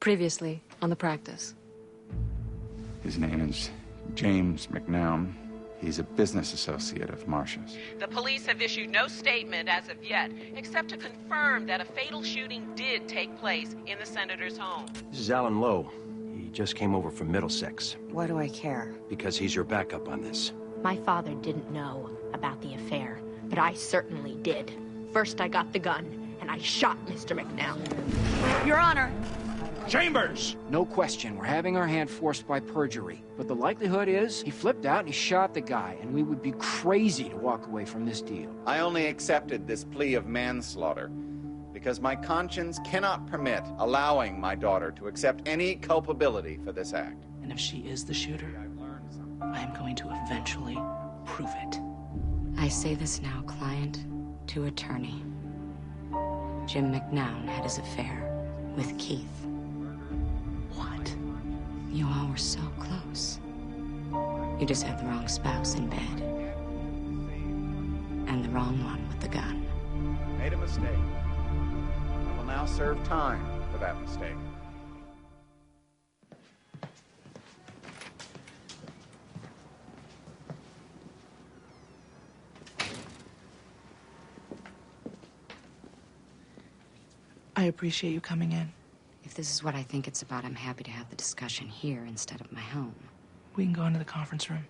Previously on the practice. His name is James McNown. He's a business associate of Marcia's. The police have issued no statement as of yet, except to confirm that a fatal shooting did take place in the senator's home. This is Alan Lowe. He just came over from Middlesex. Why do I care? Because he's your backup on this. My father didn't know about the affair, but I certainly did. First I got the gun, and I shot Mr. McNown. Your Honor! Chambers! No question, we're having our hand forced by perjury. But the likelihood is he flipped out and he shot the guy, and we would be crazy to walk away from this deal. I only accepted this plea of manslaughter because my conscience cannot permit allowing my daughter to accept any culpability for this act. And if she is the shooter, I am going to eventually prove it. I say this now, client to attorney. Jim McNown had his affair with Keith. What? You all were so close. You just had the wrong spouse in bed. And the wrong one with the gun. Made a mistake. I will now serve time for that mistake. I appreciate you coming in. If this is what I think it's about, I'm happy to have the discussion here instead of my home. We can go into the conference room.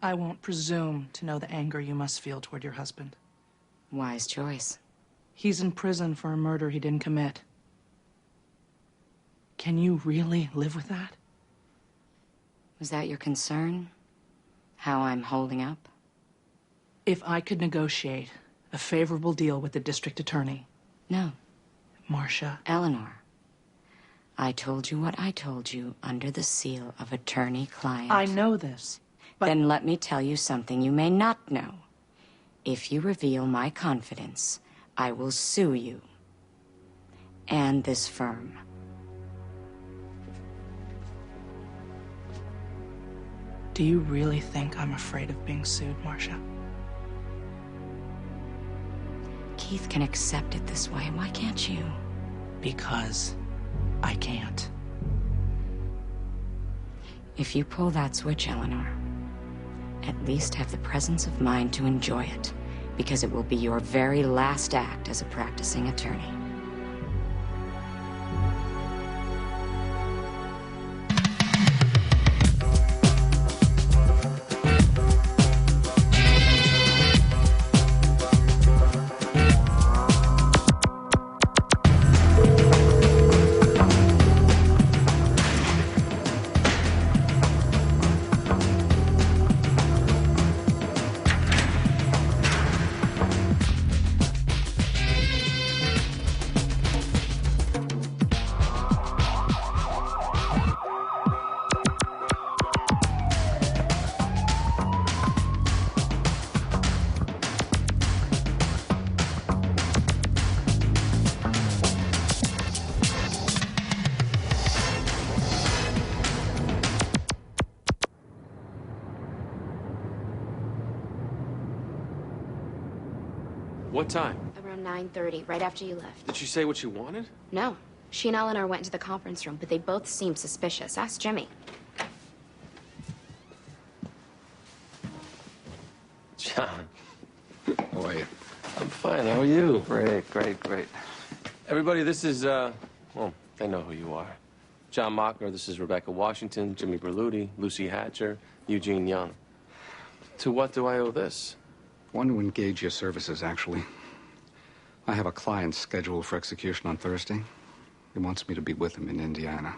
I won't presume to know the anger you must feel toward your husband. Wise choice. He's in prison for a murder he didn't commit. Can you really live with that? Was that your concern? How I'm holding up? If I could negotiate a favorable deal with the district attorney. No. Marcia. Eleanor. I told you what I told you under the seal of attorney-client. I know this, but... Then let me tell you something you may not know. If you reveal my confidence, I will sue you. And this firm. Do you really think I'm afraid of being sued, Marcia? Keith can accept it this way. Why can't you? Because I can't. If you pull that switch, Eleanor, at least have the presence of mind to enjoy it, because it will be your very last act as a practicing attorney. What time? Around 9:30, right after you left. Did she say what she wanted? No. She and Eleanor went into the conference room, but they both seemed suspicious. Ask Jimmy. John. How are you? I'm fine. How are you? Great, great, great. Everybody, this is, well, they know who you are. John Mockner, this is Rebecca Washington, Jimmy Berluti, Lucy Hatcher, Eugene Young. To what do I owe this? Want to engage your services, actually. I have a client scheduled for execution on Thursday. He wants me to be with him in Indiana,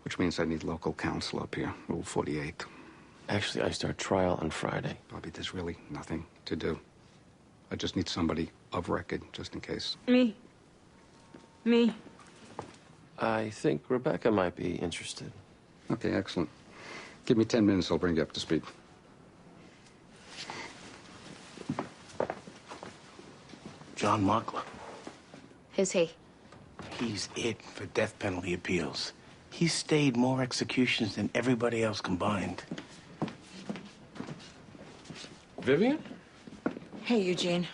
which means I need local counsel up here, Rule 48. Actually, I start trial on Friday. Bobby, there's really nothing to do. I just need somebody of record, just in case. Me. I think Rebecca might be interested. Okay, excellent. Give me 10 minutes, I'll bring you up to speed. John Mockler. Who's he? He's it for death penalty appeals. He stayed more executions than everybody else combined. Vivian? Hey, Eugene.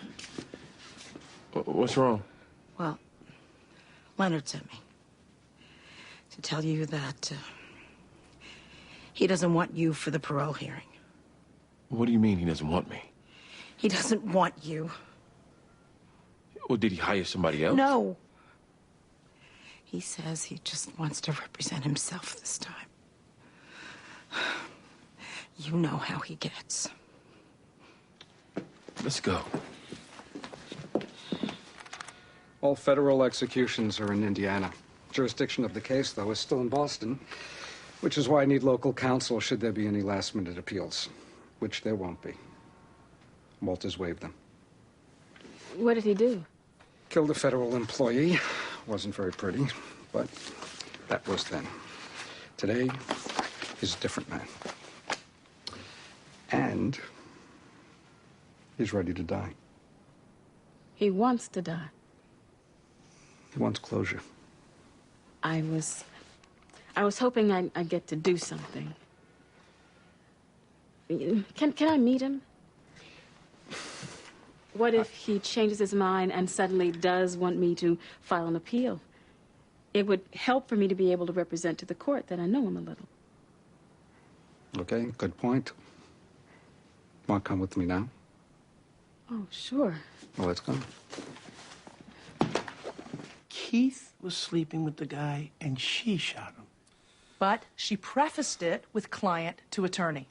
What's wrong? Well, Leonard sent me to tell you that he doesn't want you for the parole hearing. What do you mean he doesn't want me? He doesn't want you. Or did he hire somebody else? No. He says he just wants to represent himself this time. You know how he gets. Let's go. All federal executions are in Indiana. Jurisdiction of the case, though, is still in Boston, which is why I need local counsel should there be any last-minute appeals, which there won't be. Walters waived them. What did he do? Killed a federal employee. Wasn't very pretty, but that was then. Today, he's a different man. And he's ready to die. He wants to die. He wants closure. I was hoping I'd get to do something. Can I meet him? What if he changes his mind and suddenly does want me to file an appeal? It would help for me to be able to represent to the court that I know him a little. Okay, good point. Want to come with me now? Oh, sure. Well, let's go. Keith was sleeping with the guy, and she shot him. But she prefaced it with client to attorney.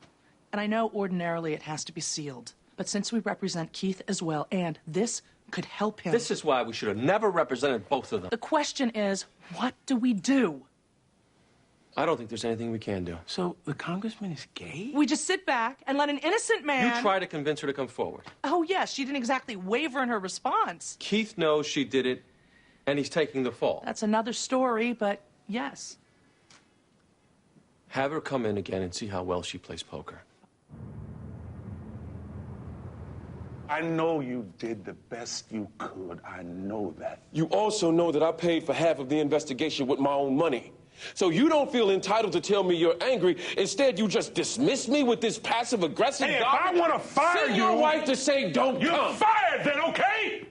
And I know ordinarily it has to be sealed. But since we represent Keith as well, and this could help him... This is why we should have never represented both of them. The question is, what do we do? I don't think there's anything we can do. So the congressman is gay? We just sit back and let an innocent man... You try to convince her to come forward. Oh, yes, she didn't exactly waver in her response. Keith knows she did it, and he's taking the fall. That's another story, but yes. Have her come in again and see how well she plays poker. I know you did the best you could. I know that. You also know that I paid for half of the investigation with my own money. So you don't feel entitled to tell me you're angry. Instead, you just dismiss me with this passive-aggressive Hey, if I want to fire Send you... your wife to say don't you're come. fired then, okay?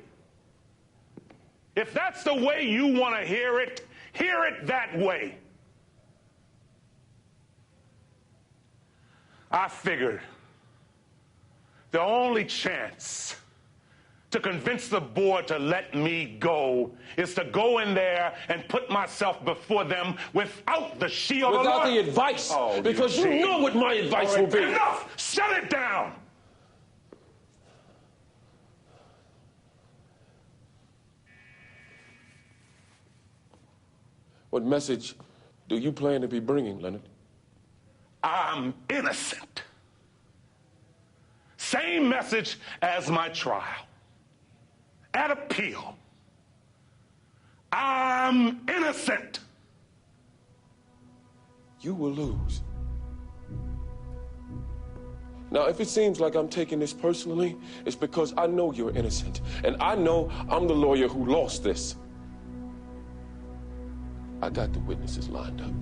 If that's the way you want to hear it that way. I figured the only chance to convince the board to let me go is to go in there and put myself before them without the shield Without of the advice, Oh, because you know what my advice All right, will be. Enough! Shut it down! What message do you plan to be bringing, Leonard? I'm innocent. Same message as my trial. At appeal. I'm innocent. You will lose. Now, if it seems like I'm taking this personally, it's because I know you're innocent. And I know I'm the lawyer who lost this. I got the witnesses lined up.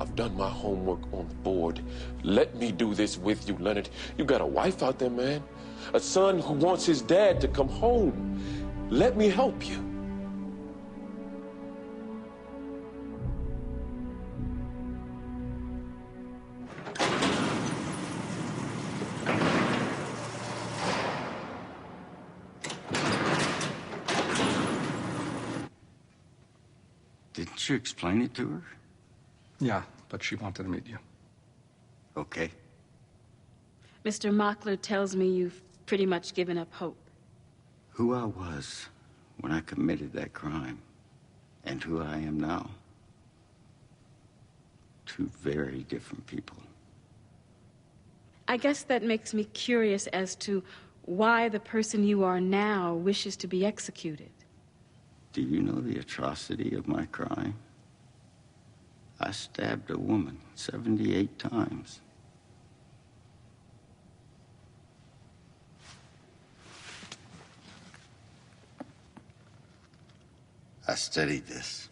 I've done my homework on the board. Let me do this with you, Leonard. You got a wife out there, man. A son who wants his dad to come home. Let me help you. Didn't you explain it to her? Yeah, but she wanted to meet you. Okay. Mr. Mockler tells me you've pretty much given up hope. Who I was when I committed that crime and who I am now. Two very different people. I guess that makes me curious as to why the person you are now wishes to be executed. Do you know the atrocity of my crime? I stabbed a woman 78 times. I studied this.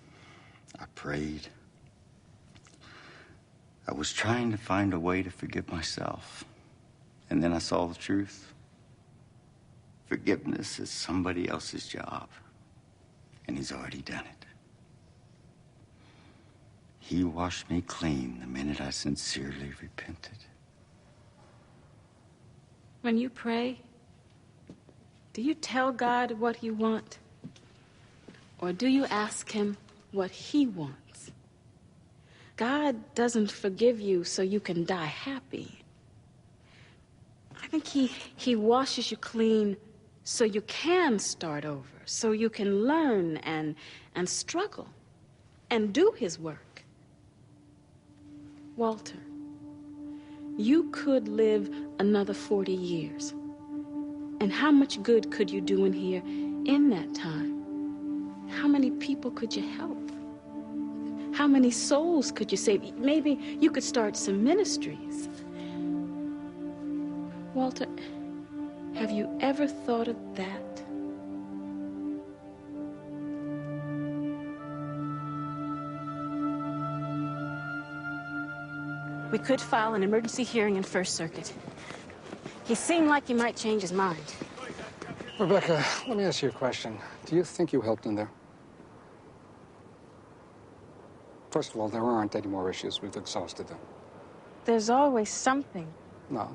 I prayed. was trying to find a way to forgive myself. And then I saw the truth. Forgiveness is somebody else's job. And he's already done it. He washed me clean the minute I sincerely repented. When you pray, do you tell God what you want? Or do you ask him what he wants? God doesn't forgive you so you can die happy. I think he washes you clean so you can start over, so you can learn and struggle and do his work. Walter, you could live another 40 years. And how much good could you do in here in that time? How many people could you help? How many souls could you save? Maybe you could start some ministries. Walter, have you ever thought of that? We could file an emergency hearing in First Circuit. He seemed like he might change his mind. Rebecca, let me ask you a question. Do you think you helped him there? First of all, there aren't any more issues. We've exhausted them. There's always something. No,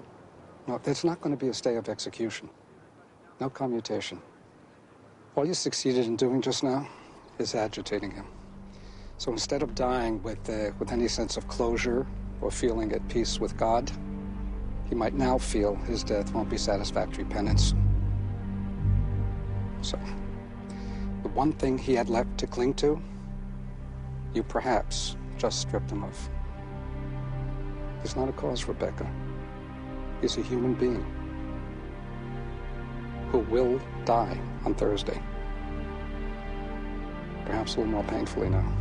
there's not going to be a stay of execution. No commutation. All you succeeded in doing just now is agitating him. So instead of dying with any sense of closure or feeling at peace with God, he might now feel his death won't be satisfactory penance. So, the one thing he had left to cling to, you perhaps just stripped him of. He's not a cause, Rebecca. He's a human being who will die on Thursday. Perhaps a little more painfully now.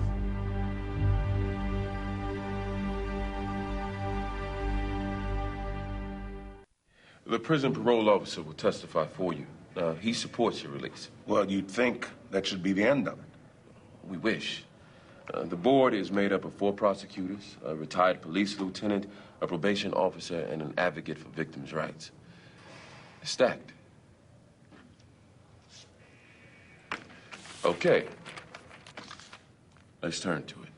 The prison parole officer will testify for you. He supports your release. Well, you'd think that should be the end of it. We wish. The board is made up of 4 prosecutors, a retired police lieutenant, a probation officer, and an advocate for victims' rights. It's stacked. Okay. Let's turn to it.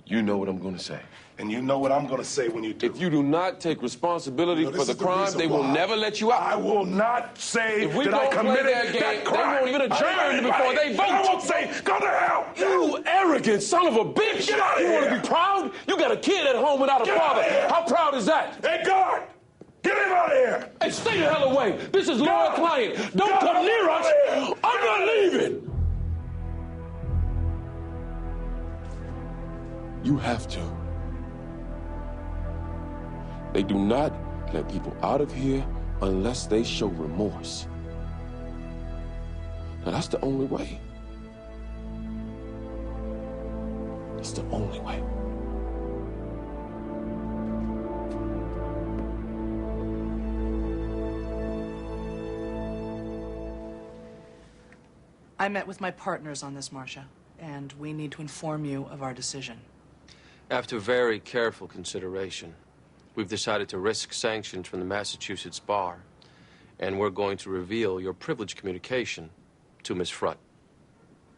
You know what I'm going to say. And you know what I'm going to say when you do. If you do not take responsibility for the crime, they will never let you out. I will not say if we that I committed that crime. They won't even adjourn before they vote. I won't say, go to hell. You arrogant son of a bitch. Get out of here. You want to be proud? You got a kid at home without a father. How proud is that? Hey, guard! Get him out of here! Hey, stay the hell away. This is lawyer client. Don't come near us. I'm not leaving. You have to. They do not let people out of here unless they show remorse. Now, that's the only way. That's the only way. I met with my partners on this, Marcia, and we need to inform you of our decision. After very careful consideration, we've decided to risk sanctions from the Massachusetts Bar, and we're going to reveal your privileged communication to Ms. Frutt.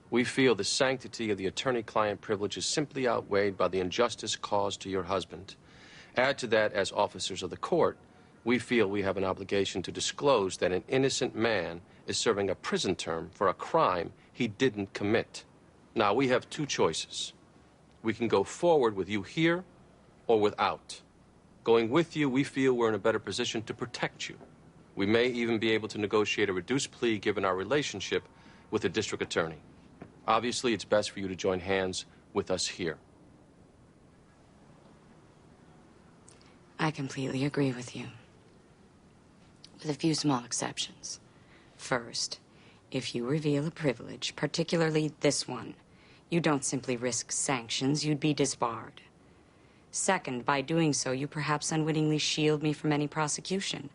We feel the sanctity of the attorney-client privilege is simply outweighed by the injustice caused to your husband. Add to that, as officers of the court, we feel we have an obligation to disclose that an innocent man is serving a prison term for a crime he didn't commit. Now, we have 2 choices. We can go forward with you here or without. Going with you, we feel we're in a better position to protect you. We may even be able to negotiate a reduced plea given our relationship with the district attorney. Obviously, it's best for you to join hands with us here. I completely agree with you, with a few small exceptions. First, if you reveal a privilege, particularly this one, you don't simply risk sanctions, you'd be disbarred. Second, by doing so, you perhaps unwittingly shield me from any prosecution,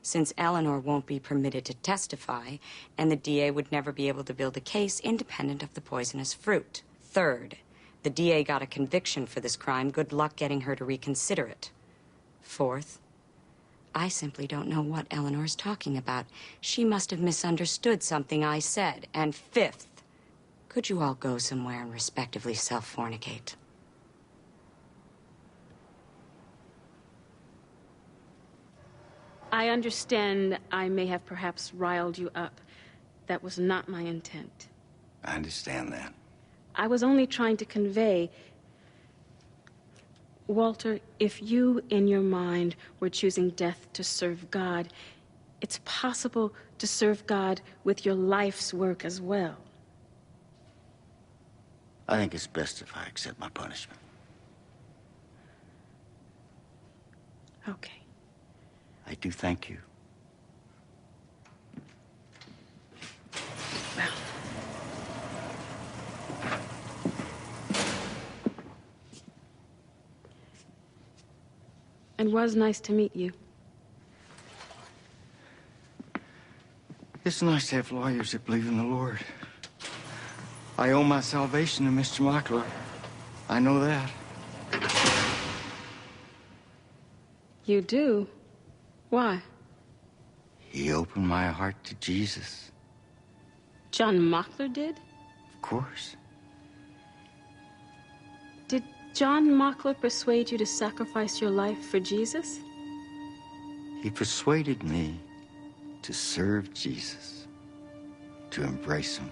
since Eleanor won't be permitted to testify, and the DA would never be able to build a case independent of the poisonous fruit. Third, The DA got a conviction for this crime. Good luck getting her to reconsider it. Fourth, I simply don't know what Eleanor's talking about. She must have misunderstood something I said. And fifth, could you all go somewhere and respectively self-fornicate? I understand I may have perhaps riled you up. That was not my intent. I understand that. I was only trying to convey... Walter, if you, in your mind, were choosing death to serve God, it's possible to serve God with your life's work as well. I think it's best if I accept my punishment. Okay. I do thank you. Well... It was nice to meet you. It's nice to have lawyers that believe in the Lord. I owe my salvation to Mr. Mockler. I know that. You do? Why? He opened my heart to Jesus. John Mockler did? Of course. Did John Mockler persuade you to sacrifice your life for Jesus? He persuaded me to serve Jesus, to embrace him.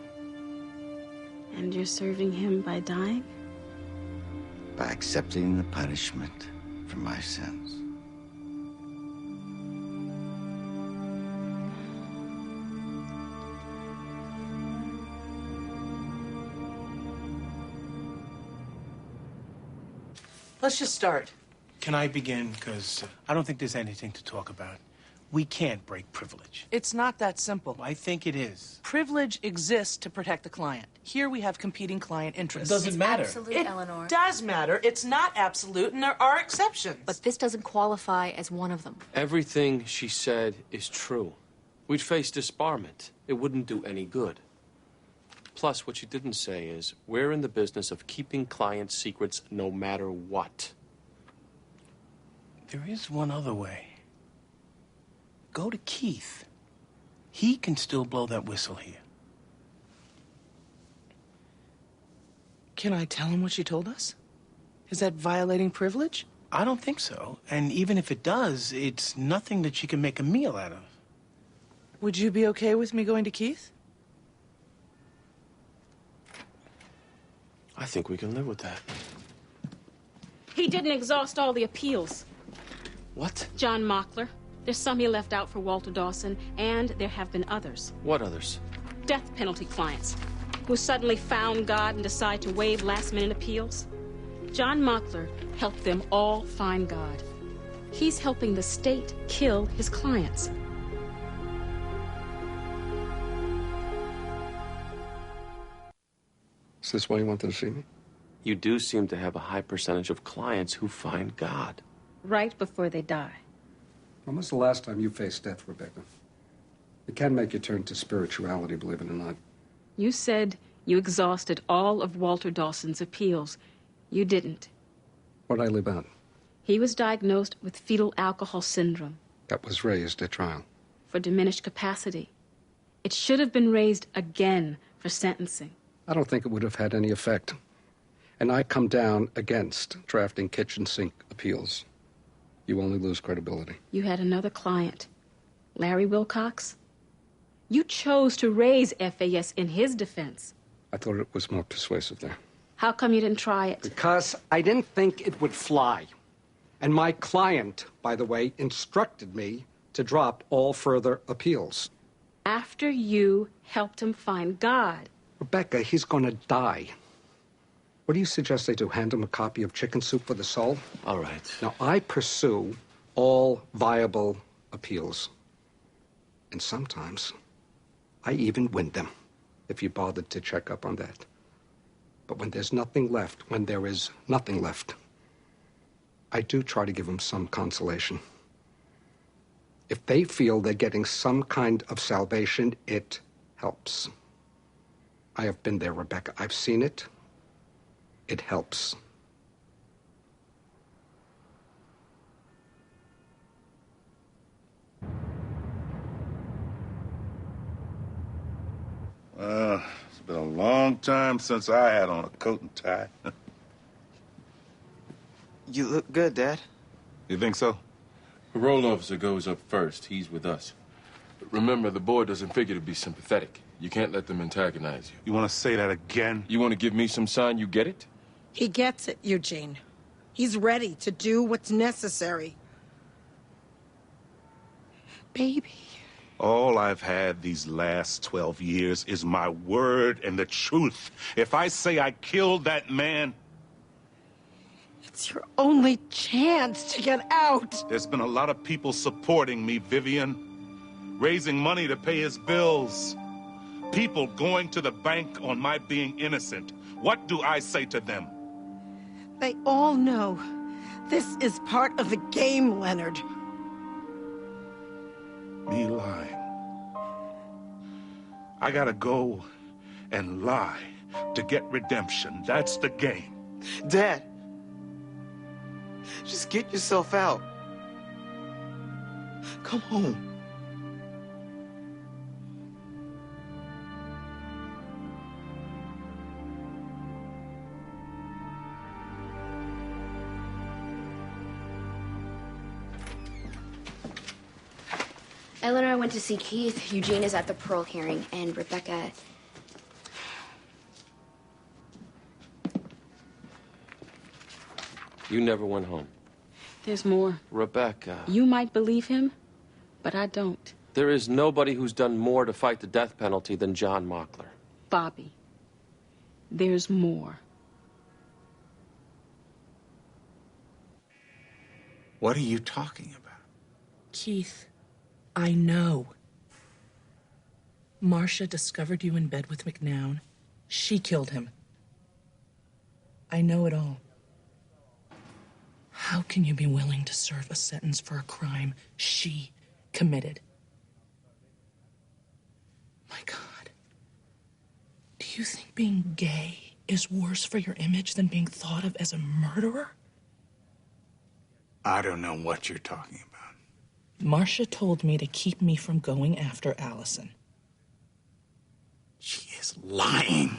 And you're serving him by dying? By accepting the punishment for my sins. Let's just start. Can I begin? Because I don't think there's anything to talk about. We can't break privilege. It's not that simple. I think it is. Privilege exists to protect the client. Here we have competing client interests. It doesn't matter. Absolute, Eleanor. It does matter. It's not absolute, and there are exceptions. But this doesn't qualify as one of them. Everything she said is true. We'd face disbarment. It wouldn't do any good. Plus, what she didn't say is, we're in the business of keeping client secrets no matter what. There is one other way. Go to Keith. He can still blow that whistle here. Can I tell him what she told us? Is that violating privilege? I don't think so. And even if it does, it's nothing that she can make a meal out of. Would you be okay with me going to Keith? I think we can live with that. He didn't exhaust all the appeals. What? John Mockler. There's some he left out for Walter Dawson, and there have been others. What others? Death penalty clients who suddenly found God and decide to waive last-minute appeals. John Mockler helped them all find God. He's helping the state kill his clients. Is this why you wanted to see me? You do seem to have a high percentage of clients who find God. Right before they die. When was the last time you faced death, Rebecca? It can make you turn to spirituality, believe it or not. You said you exhausted all of Walter Dawson's appeals. You didn't. What'd I leave out? He was diagnosed with fetal alcohol syndrome. That was raised at trial. For diminished capacity. It should have been raised again for sentencing. I don't think it would have had any effect. And I come down against drafting kitchen sink appeals. You only lose credibility. You had another client, Larry Wilcox. You chose to raise FAS in his defense. I thought it was more persuasive there. How come you didn't try it? Because I didn't think it would fly. And my client, by the way, instructed me to drop all further appeals. After you helped him find God. Rebecca, he's gonna die. What do you suggest they do? Hand him a copy of Chicken Soup for the Soul? All right. Now, I pursue all viable appeals. And sometimes I even win them, if you bothered to check up on that. But when there's nothing left, when there is nothing left, I do try to give them some consolation. If they feel they're getting some kind of salvation, it helps. I have been there, Rebecca. I've seen it. It helps. It's been a long time since I had on a coat and tie. You look good, Dad. You think so? Parole officer goes up first. He's with us. But remember, the board doesn't figure to be sympathetic. You can't let them antagonize you. You want to say that again? You want to give me some sign you get it? He gets it, Eugene. He's ready to do what's necessary. Baby. All I've had these last 12 years is my word and the truth. If I say I killed that man... It's your only chance to get out. There's been a lot of people supporting me, Vivian. Raising money to pay his bills. People going to the bank on my being innocent. What do I say to them? They all know this is part of the game, Leonard. Me lying. I gotta go and lie to get redemption. That's the game. Dad, just get yourself out. Come home. Eleanor went to see Keith. Eugene is at the parole hearing, and Rebecca... You never went home. There's more. Rebecca. You might believe him, but I don't. There is nobody who's done more to fight the death penalty than John Mockler. Bobby, there's more. What are you talking about? Keith, I know. Marcia discovered you in bed with McNown. She killed him. I know it all. How can you be willing to serve a sentence for a crime she committed? My God. Do you think being gay is worse for your image than being thought of as a murderer? I don't know what you're talking about. Marcia told me to keep me from going after Allison. She is lying.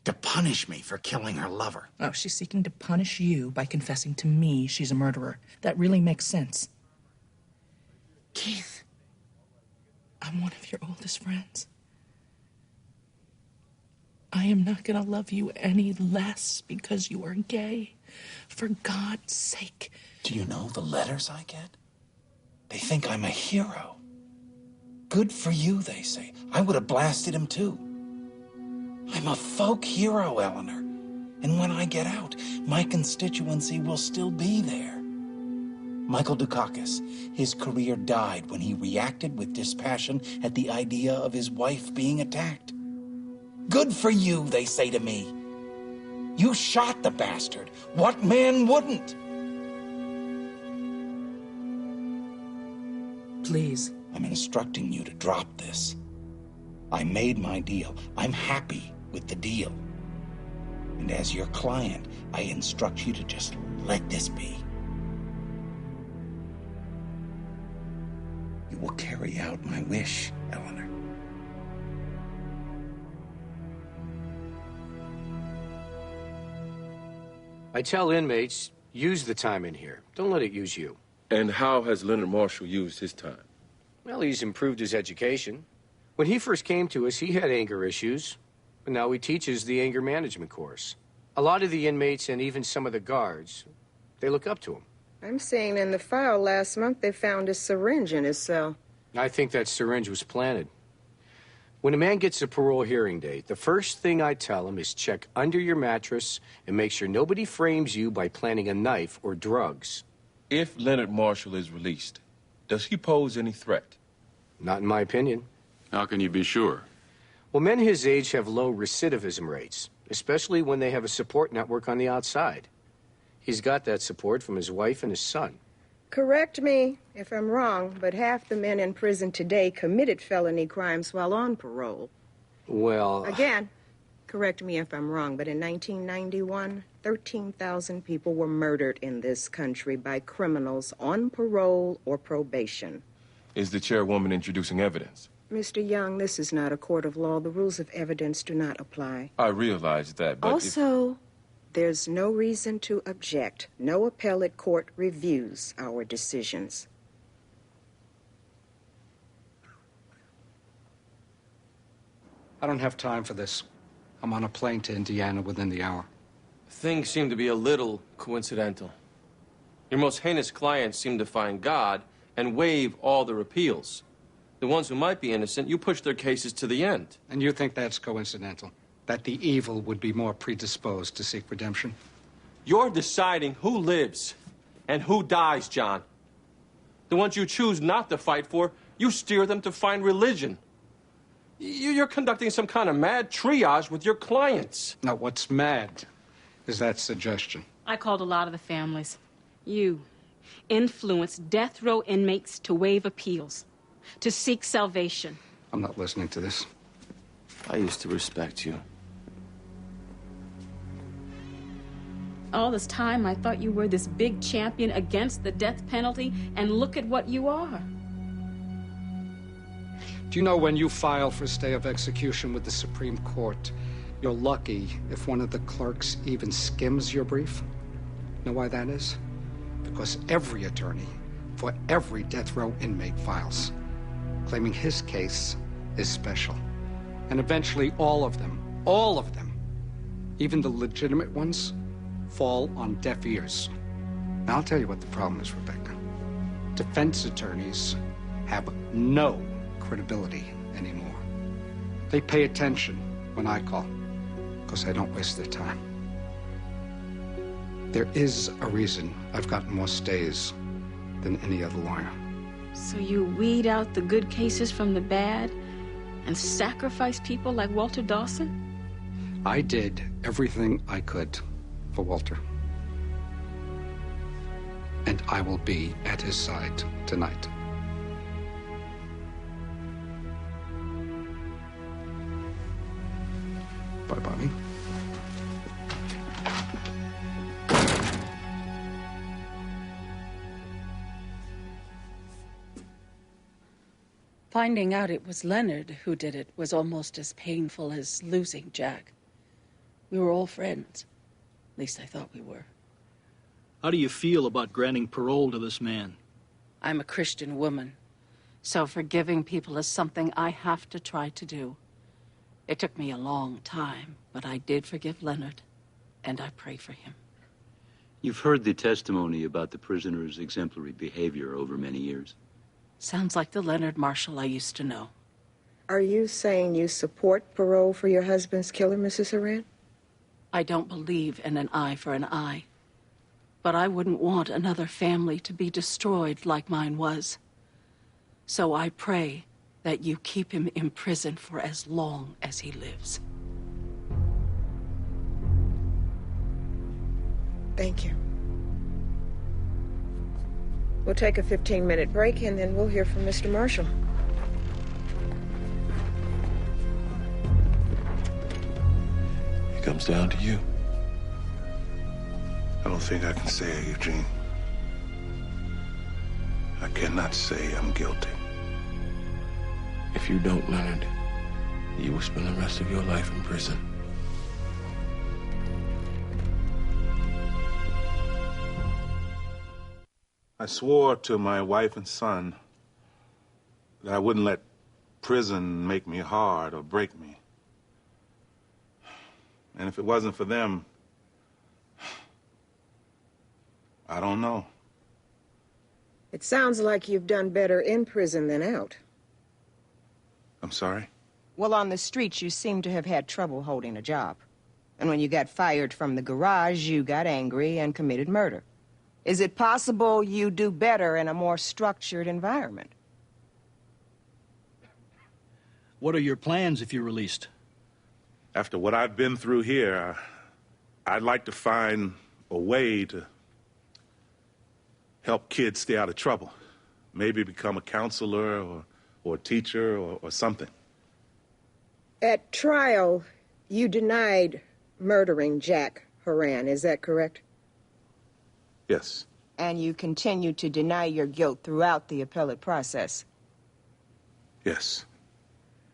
To punish me for killing her lover. Oh, she's seeking to punish you by confessing to me she's a murderer. That really makes sense. Keith, I'm one of your oldest friends. I am not gonna love you any less because you are gay. For God's sake. Do you know the letters I get? They think I'm a hero. Good for you, they say. I would have blasted him too. I'm a folk hero, Eleanor. And when I get out, my constituency will still be there. Michael Dukakis, his career died when he reacted with dispassion at the idea of his wife being attacked. Good for you, they say to me. You shot the bastard. What man wouldn't? Please. I'm instructing you to drop this. I made my deal. I'm happy with the deal. And as your client, I instruct you to just let this be. You will carry out my wish, Eleanor. I tell inmates, use the time in here. Don't let it use you. And how has Leonard Marshall used his time? Well, he's improved his education. When he first came to us, he had anger issues, but now he teaches the anger management course. A lot of the inmates and even some of the guards, they look up to him. I'm seeing in the file last month they found a syringe in his cell. I think that syringe was planted. When a man gets a parole hearing date, the first thing I tell him is check under your mattress and make sure nobody frames you by planting a knife or drugs. If Leonard Marshall is released, does he pose any threat? Not in my opinion. How can you be sure? Well, men his age have low recidivism rates, especially when they have a support network on the outside. He's got that support from his wife and his son. Correct me if I'm wrong, but half the men in prison today committed felony crimes while on parole. Well... Again, Correct me if I'm wrong, but in 1991, 13,000 people were murdered in this country by criminals on parole or probation. Is the chairwoman introducing evidence? Mr. Young, this is not a court of law. The rules of evidence do not apply. I realize that, but also, there's no reason to object. No appellate court reviews our decisions. I don't have time for this. I'm on a plane to Indiana within the hour. Things seem to be a little coincidental. Your most heinous clients seem to find God and waive all their appeals. The ones who might be innocent, you push their cases to the end. And you think that's coincidental? That the evil would be more predisposed to seek redemption? You're deciding who lives and who dies, John. The ones you choose not to fight for, you steer them to find religion. You're conducting some kind of mad triage with your clients. Now, what's mad is that suggestion. I called a lot of the families. You influenced death row inmates to waive appeals, to seek salvation. I'm not listening to this. I used to respect you. All this time, I thought you were this big champion against the death penalty, and look at what you are. Do you know when you file for stay of execution with the Supreme Court, you're lucky if one of the clerks even skims your brief? Know why that is? Because every attorney for every death row inmate files, claiming his case is special. And eventually all of them, even the legitimate ones, fall on deaf ears. Now, I'll tell you what the problem is, Rebecca. Defense attorneys have no credibility anymore. They pay attention when I call, because I don't waste their time. There is a reason I've gotten more stays than any other lawyer. So you weed out the good cases from the bad and sacrifice people like Walter Dawson? I did everything I could for Walter. And I will be at his side tonight. Bye, Bobby. Finding out it was Leonard who did it was almost as painful as losing Jack. We were all friends. At least I thought we were. How do you feel about granting parole to this man? I'm a Christian woman, so forgiving people is something I have to try to do. It took me a long time, but I did forgive Leonard, and I pray for him. You've heard the testimony about the prisoner's exemplary behavior over many years. Sounds like the Leonard Marshall I used to know. Are you saying you support parole for your husband's killer, Mrs. Horan? I don't believe in an eye for an eye. But I wouldn't want another family to be destroyed like mine was. So I pray that you keep him in prison for as long as he lives. Thank you. We'll take a 15-minute break, and then we'll hear from Mr. Marshall. It comes down to you. I don't think I can say it, Eugene. I cannot say I'm guilty. If you don't, Leonard, you will spend the rest of your life in prison. I swore to my wife and son that I wouldn't let prison make me hard or break me. And if it wasn't for them, I don't know. It sounds like you've done better in prison than out. I'm sorry? Well, on the streets, you seem to have had trouble holding a job. And when you got fired from the garage, you got angry and committed murder. Is it possible you do better in a more structured environment? What are your plans if you're released? After what I've been through here, I'd like to find a way to help kids stay out of trouble. Maybe become a counselor or a teacher or something. At trial, You denied murdering Jack Horan, is that correct? Yes. And you continue to deny your guilt throughout the appellate process? Yes.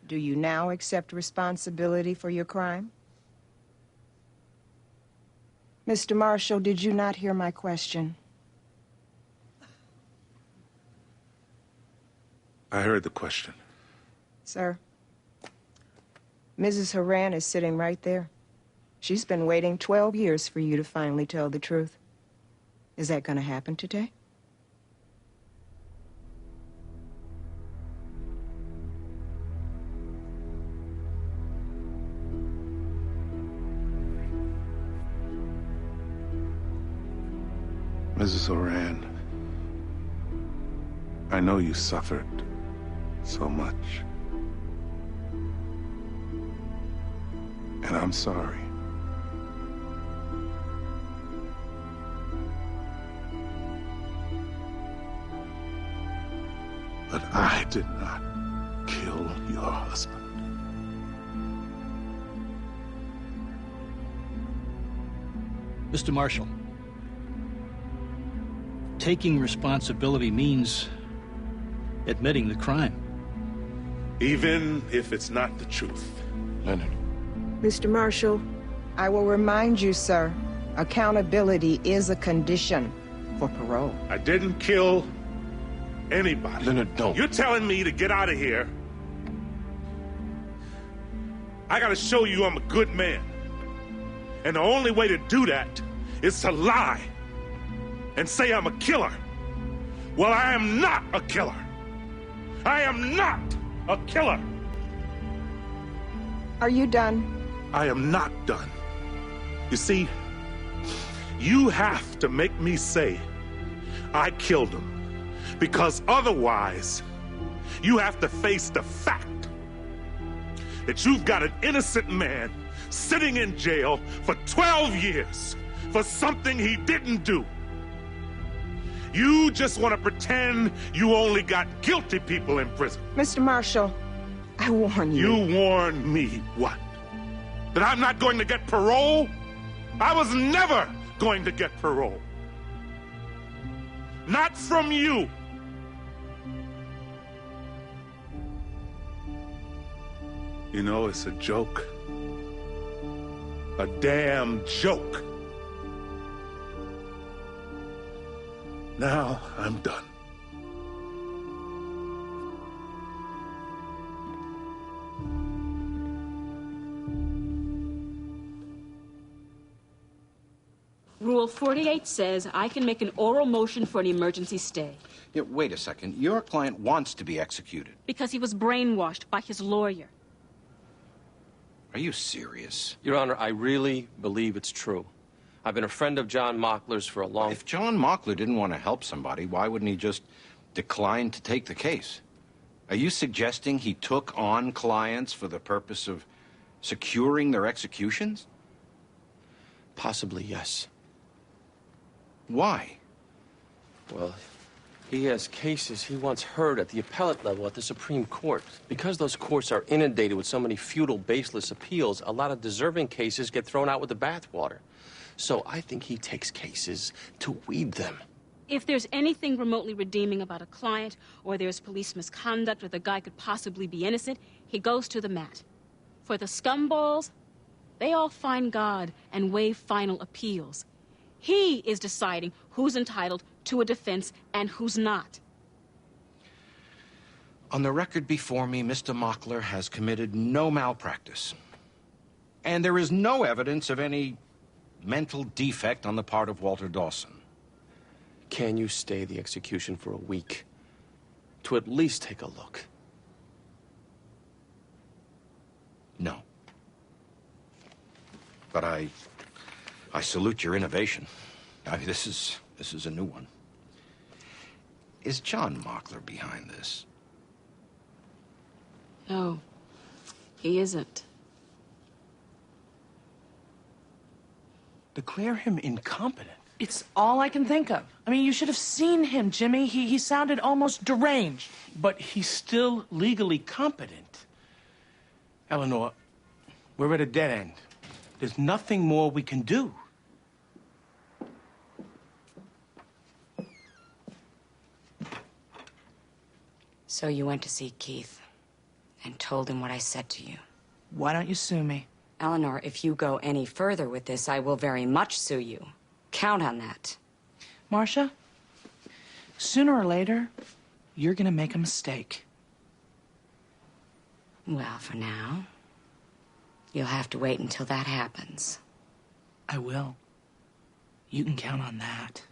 Do you now accept responsibility for your crime? Mr. Marshall, did you not hear my question? I heard the question. Sir, Mrs. Horan is sitting right there. She's been waiting 12 years for you to finally tell the truth. Is that going to happen today? Mrs. Horan, I know you suffered so much. And I'm sorry. But I did not kill your husband. Mr. Marshall, taking responsibility means admitting the crime. Even if it's not the truth. Leonard. Mr. Marshall, I will remind you, sir, accountability is a condition for parole. I didn't kill anybody. Leonard, don't. You're telling me to get out of here. I gotta show you I'm a good man. And the only way to do that is to lie and say I'm a killer. Well, I am not a killer. I am not a killer. Are you done? I am not done. You see, you have to make me say I killed him, because otherwise you have to face the fact that you've got an innocent man sitting in jail for 12 years for something he didn't do. You just want to pretend you only got guilty people in prison. Mr. Marshall, I warn you. You warn me what? That I'm not going to get parole? I was never going to get parole. Not from you. You know, it's a joke. A damn joke. Now I'm done. Rule 48 says I can make an oral motion for an emergency stay. Yeah, wait a second. Your client wants to be executed. Because he was brainwashed by his lawyer. Are you serious? Your Honor, I really believe it's true. I've been a friend of John Mockler's for a long... If John Mockler didn't want to help somebody, why wouldn't he just decline to take the case? Are you suggesting he took on clients for the purpose of securing their executions? Possibly, yes. Why? Well, he has cases he wants heard at the appellate level at the Supreme Court. Because those courts are inundated with so many futile, baseless appeals, a lot of deserving cases get thrown out with the bathwater. So I think he takes cases to weed them. If there's anything remotely redeeming about a client, or there's police misconduct, or the guy could possibly be innocent, he goes to the mat. For the scumballs, they all find God and waive final appeals. He is deciding who's entitled to a defense and who's not. On the record before me, Mr. Mockler has committed no malpractice. And there is no evidence of any mental defect on the part of Walter Dawson. Can you stay the execution for a week? To at least take a look? No. But I salute your innovation. I mean, this is a new one. Is John Mockler behind this? No, he isn't. Declare him incompetent. It's all I can think of. I mean, you should have seen him, Jimmy. He sounded almost deranged. But he's still legally competent. Eleanor, We're at a dead end. There's nothing more we can do. So you went to see Keith and told him what I said to you. Why don't you sue me? Eleanor, if you go any further with this, I will very much sue you. Count on that. Marcia, sooner or later, you're gonna make a mistake. Well, for now, you'll have to wait until that happens. I will. You can count on that.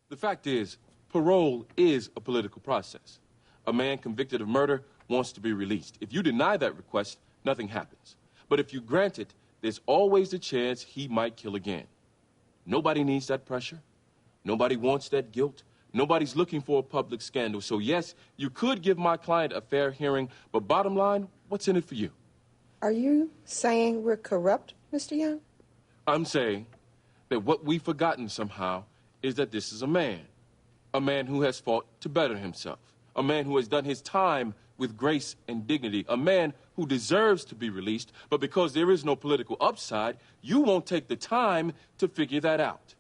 The fact is, parole is a political process. A man convicted of murder wants to be released. If you deny that request, nothing happens. But if you grant it, there's always the chance he might kill again. Nobody needs that pressure. Nobody wants that guilt. Nobody's looking for a public scandal. So yes, you could give my client a fair hearing, but bottom line, what's in it for you? Are you saying we're corrupt, Mr. Young? I'm saying that what we've forgotten somehow is that this is a man who has fought to better himself, a man who has done his time with grace and dignity, a man who deserves to be released, but because there is no political upside, you won't take the time to figure that out.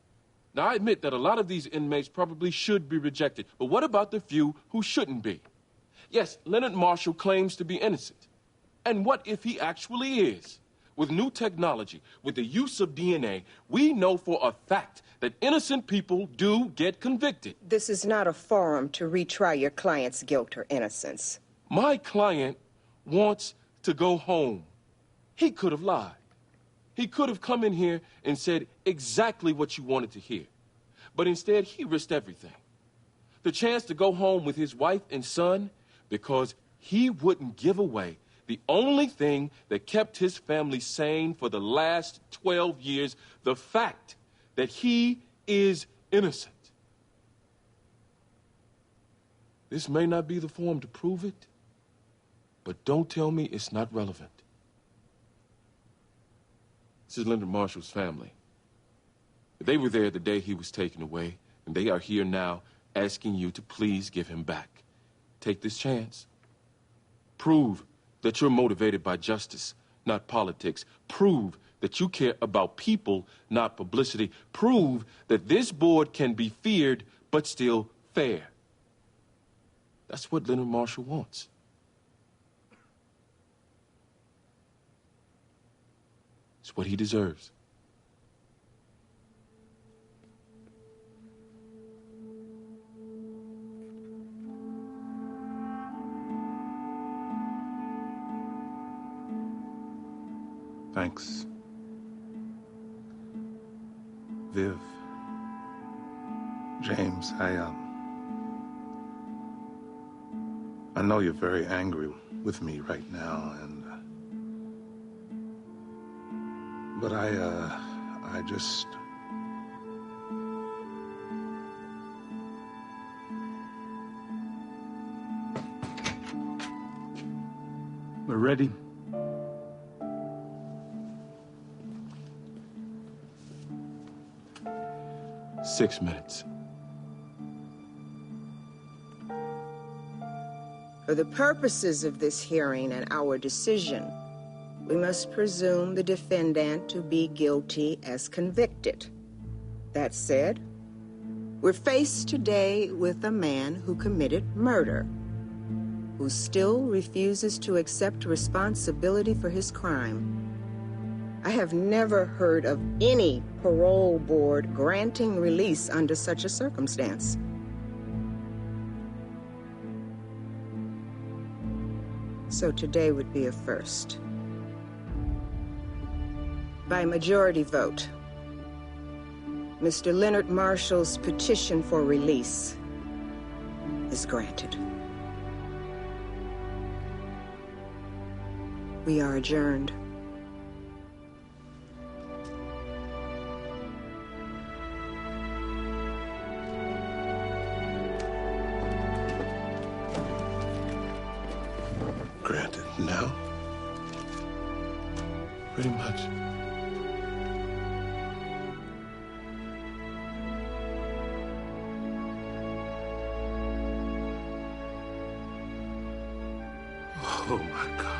Now, I admit that a lot of these inmates probably should be rejected, but what about the few who shouldn't be? Yes, Leonard Marshall claims to be innocent. And what if he actually is? With new technology, with the use of DNA, we know for a fact that innocent people do get convicted. This is not a forum to retry your client's guilt or innocence. My client wants to go home. He could have lied. He could have come in here and said exactly what you wanted to hear. But instead, he risked everything. The chance to go home with his wife and son because he wouldn't give away the only thing that kept his family sane for the last 12 years, the fact that he is innocent. This may not be the forum to prove it, but don't tell me it's not relevant. This is Leonard Marshall's family. They were there the day he was taken away, and they are here now asking you to please give him back. Take this chance. Prove that you're motivated by justice, not politics. Prove that you care about people, not publicity. Prove that this board can be feared, but still fair. That's what Leonard Marshall wants. It's what he deserves. Thanks. Viv. James, I know you're very angry with me right now, but I just... We're ready. Six minutes. For the purposes of this hearing and our decision, we must presume the defendant to be guilty as convicted. That said, we're faced today with a man who committed murder, who still refuses to accept responsibility for his crime. I have never heard of any parole board granting release under such a circumstance. So today would be a first. By majority vote, Mr. Leonard Marshall's petition for release is granted. We are adjourned. Granted. Now? Pretty much. Oh, my God.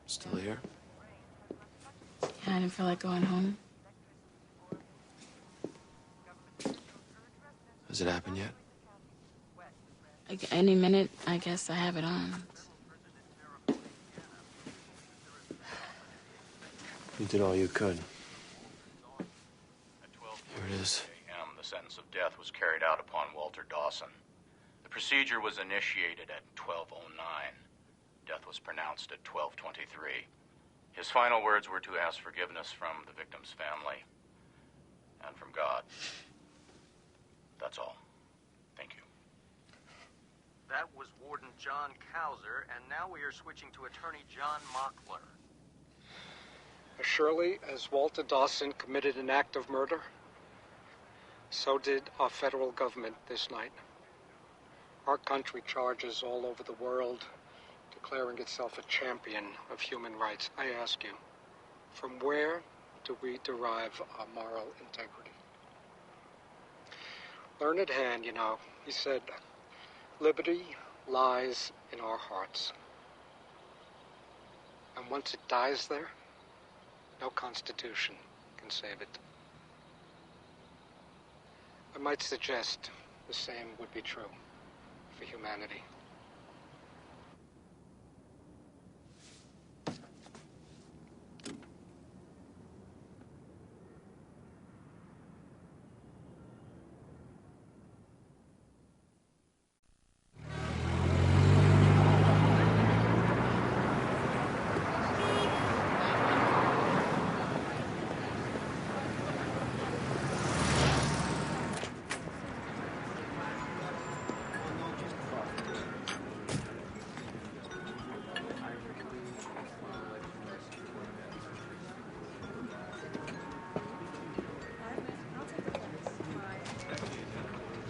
Still here? I didn't feel like going home. Has it happened yet? Like, any minute, I guess I have it on. You did all you could. Here it is. The sentence of death was carried out upon Walter Dawson. The procedure was initiated at 12:09. Death was pronounced at 12:23. His final words were to ask forgiveness from the victim's family and from God. That's all. Thank you. That was Warden John Cowser, and now we are switching to Attorney John Mockler. As surely as Walter Dawson committed an act of murder, so did our federal government this night. Our country charges all over the world, declaring itself a champion of human rights. I ask you, from where do we derive our moral integrity? Learned Hand, you know, he said, liberty lies in our hearts. And once it dies there, no constitution can save it. I might suggest the same would be true for humanity.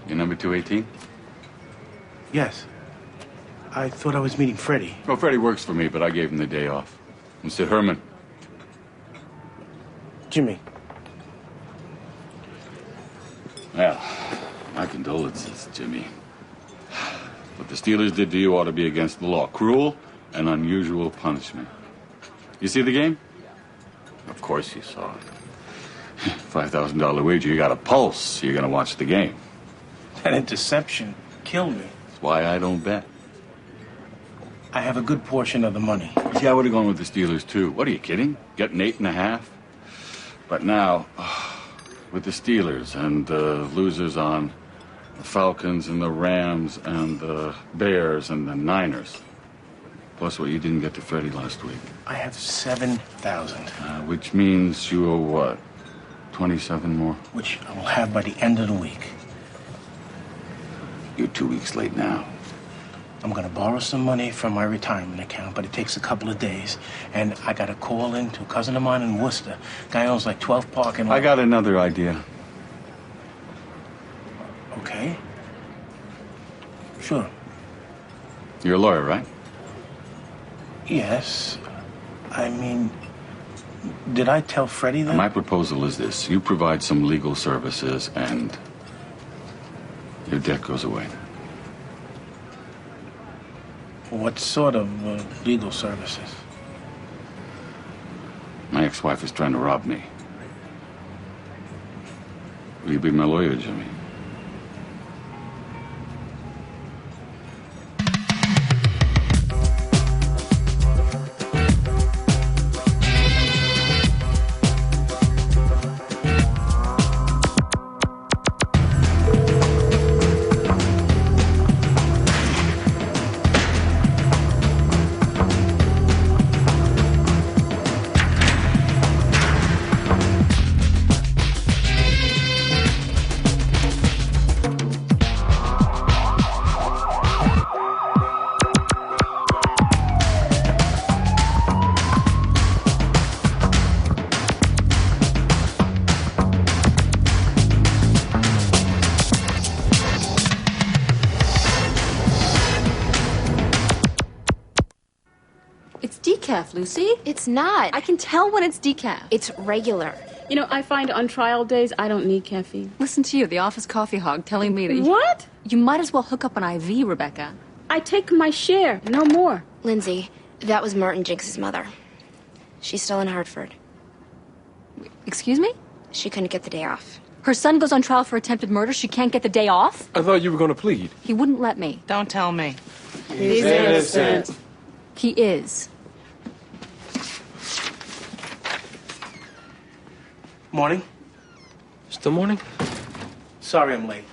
You number 218? Yes. I thought I was meeting Freddie. Well, Freddie works for me, but I gave him the day off. Mr. Herman. Jimmy. Well, my condolences, Jimmy. What the Steelers did to you ought to be against the law. Cruel and unusual punishment. You see the game? Of course you saw it. $5,000 wager, you got a pulse. You're going to watch the game. That interception killed me. That's why I don't bet. I have a good portion of the money. See, I would have gone with the Steelers, too. What are you kidding? Getting 8.5? But now, with the Steelers and the losers on the Falcons and the Rams and the Bears and the Niners, plus what you didn't get to Freddie last week. I have 7,000. Which means you owe what? 27 more? Which I will have by the end of the week. You're 2 weeks late now. I'm going to borrow some money from my retirement account, but it takes a couple of days. And I got to call in to a cousin of mine in Worcester. Guy owns like 12 parking lots. I got another idea. Okay. Sure. You're a lawyer, right? Yes. I mean, did I tell Freddie that? My proposal is this. You provide some legal services and your debt goes away. What sort of legal services? My ex-wife is trying to rob me. Will you be my lawyer, Jimmy? decaf, Lucy. It's not. I can tell when it's decaf. It's regular. You know, I find on trial days I don't need caffeine. Listen to you, the office coffee hog, telling me that What? You might as well hook up an IV, Rebecca. I take my share, no more. Lindsay, that was Martin Jinx's mother. She's still in Hartford. Excuse me? She couldn't get the day off. Her son goes on trial for attempted murder. She can't get the day off? I thought you were going to plead. He wouldn't let me. Don't tell me. He's innocent. He is. Morning. Still morning? Sorry I'm late.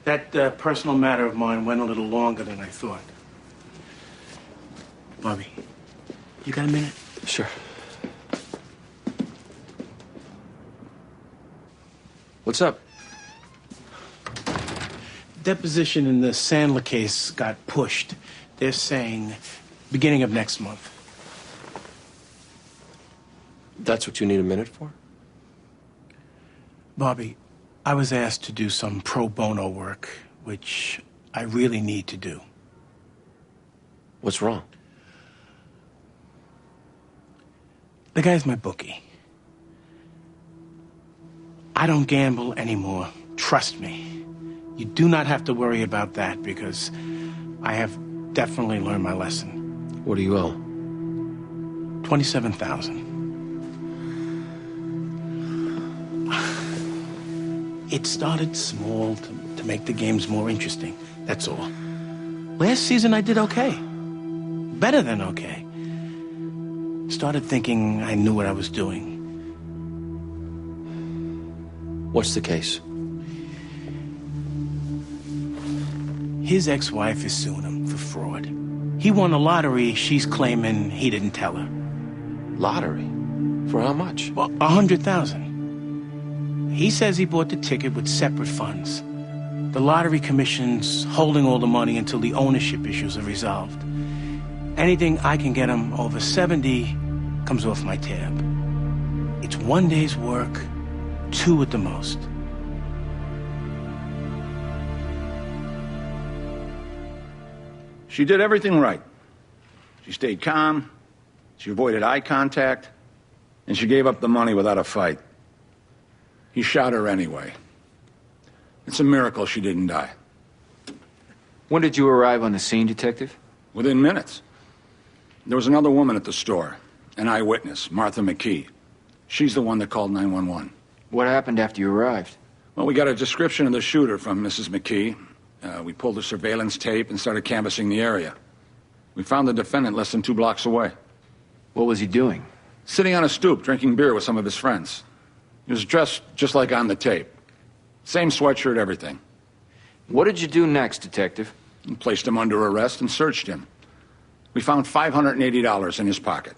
That personal matter of mine went a little longer than I thought. Bobby, you got a minute? Sure. What's up? Deposition in the Sandler case got pushed. They're saying beginning of next month. That's what you need a minute for? Bobby, I was asked to do some pro bono work, which I really need to do. What's wrong? The guy's my bookie. I don't gamble anymore. Trust me. You do not have to worry about that because I have definitely learned my lesson. What do you owe? $27,000. It started small to make the games more interesting. That's all. Last season I did okay. Better than okay. Started thinking I knew what I was doing. What's the case? His ex-wife is suing him for fraud. He won the lottery. She's claiming he didn't tell her. Lottery? For how much? Well, $100,000. He says he bought the ticket with separate funds. The lottery commission's holding all the money until the ownership issues are resolved. Anything I can get him over 70 comes off my tab. It's 1 day's work, 2 at the most. She did everything right. She stayed calm, she avoided eye contact, and she gave up the money without a fight. He shot her anyway. It's a miracle she didn't die. When did you arrive on the scene, Detective? Within minutes. There was another woman at the store, an eyewitness, Martha McKee. She's the one that called 911. What happened after you arrived? Well, we got a description of the shooter from Mrs. McKee. We pulled the surveillance tape and started canvassing the area. We found the defendant less than 2 blocks away. What was he doing? Sitting on a stoop, drinking beer with some of his friends. He was dressed just like on the tape. Same sweatshirt, everything. What did you do next, Detective? We placed him under arrest and searched him. We found $580 in his pocket.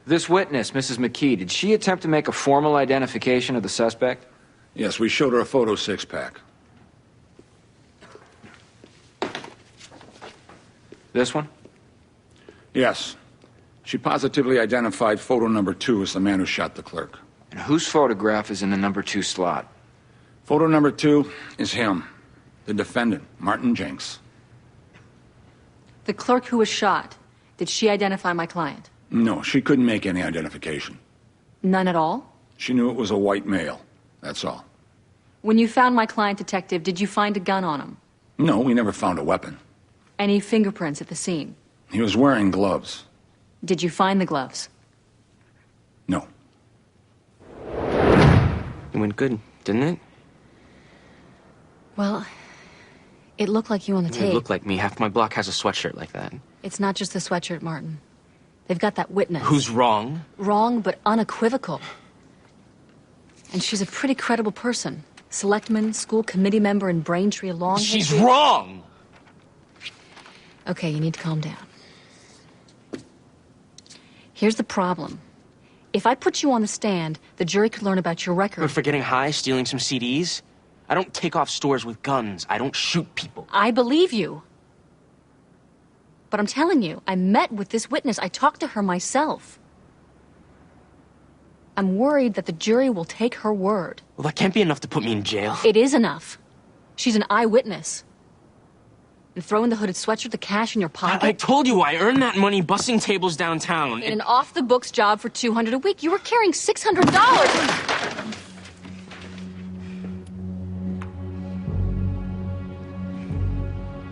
This witness, Mrs. McKee, did she attempt to make a formal identification of the suspect? Yes, we showed her a photo 6-pack. This one? Yes. She positively identified photo number 2 as the man who shot the clerk. And whose photograph is in the number 2 slot? Photo number 2 is him, the defendant, Martin Jinx. The clerk who was shot, did she identify my client? No, she couldn't make any identification. None at all? She knew it was a white male, that's all. When you found my client, Detective, did you find a gun on him? No, we never found a weapon. Any fingerprints at the scene? He was wearing gloves. Did you find the gloves? No. It went good, didn't it? Well, it looked like you on the tape. It looked like me. Half my block has a sweatshirt like that. It's not just the sweatshirt, Martin. They've got that witness. Who's wrong? Wrong, but unequivocal. And she's a pretty credible person. Selectman, school committee member in Braintree, long She's history. wrong! Okay, you need to calm down. Here's the problem. If I put you on the stand, the jury could learn about your record. For getting high, stealing some CDs? I don't take off stores with guns. I don't shoot people. I believe you. But I'm telling you, I met with this witness. I talked to her myself. I'm worried that the jury will take her word. Well, that can't be enough to put me in jail. It is enough. She's an eyewitness. and throw in the hooded sweatshirt, the cash in your pocket? I told you I earned that money bussing tables downtown. In an off-the-books job for $200 a week, you were carrying $600.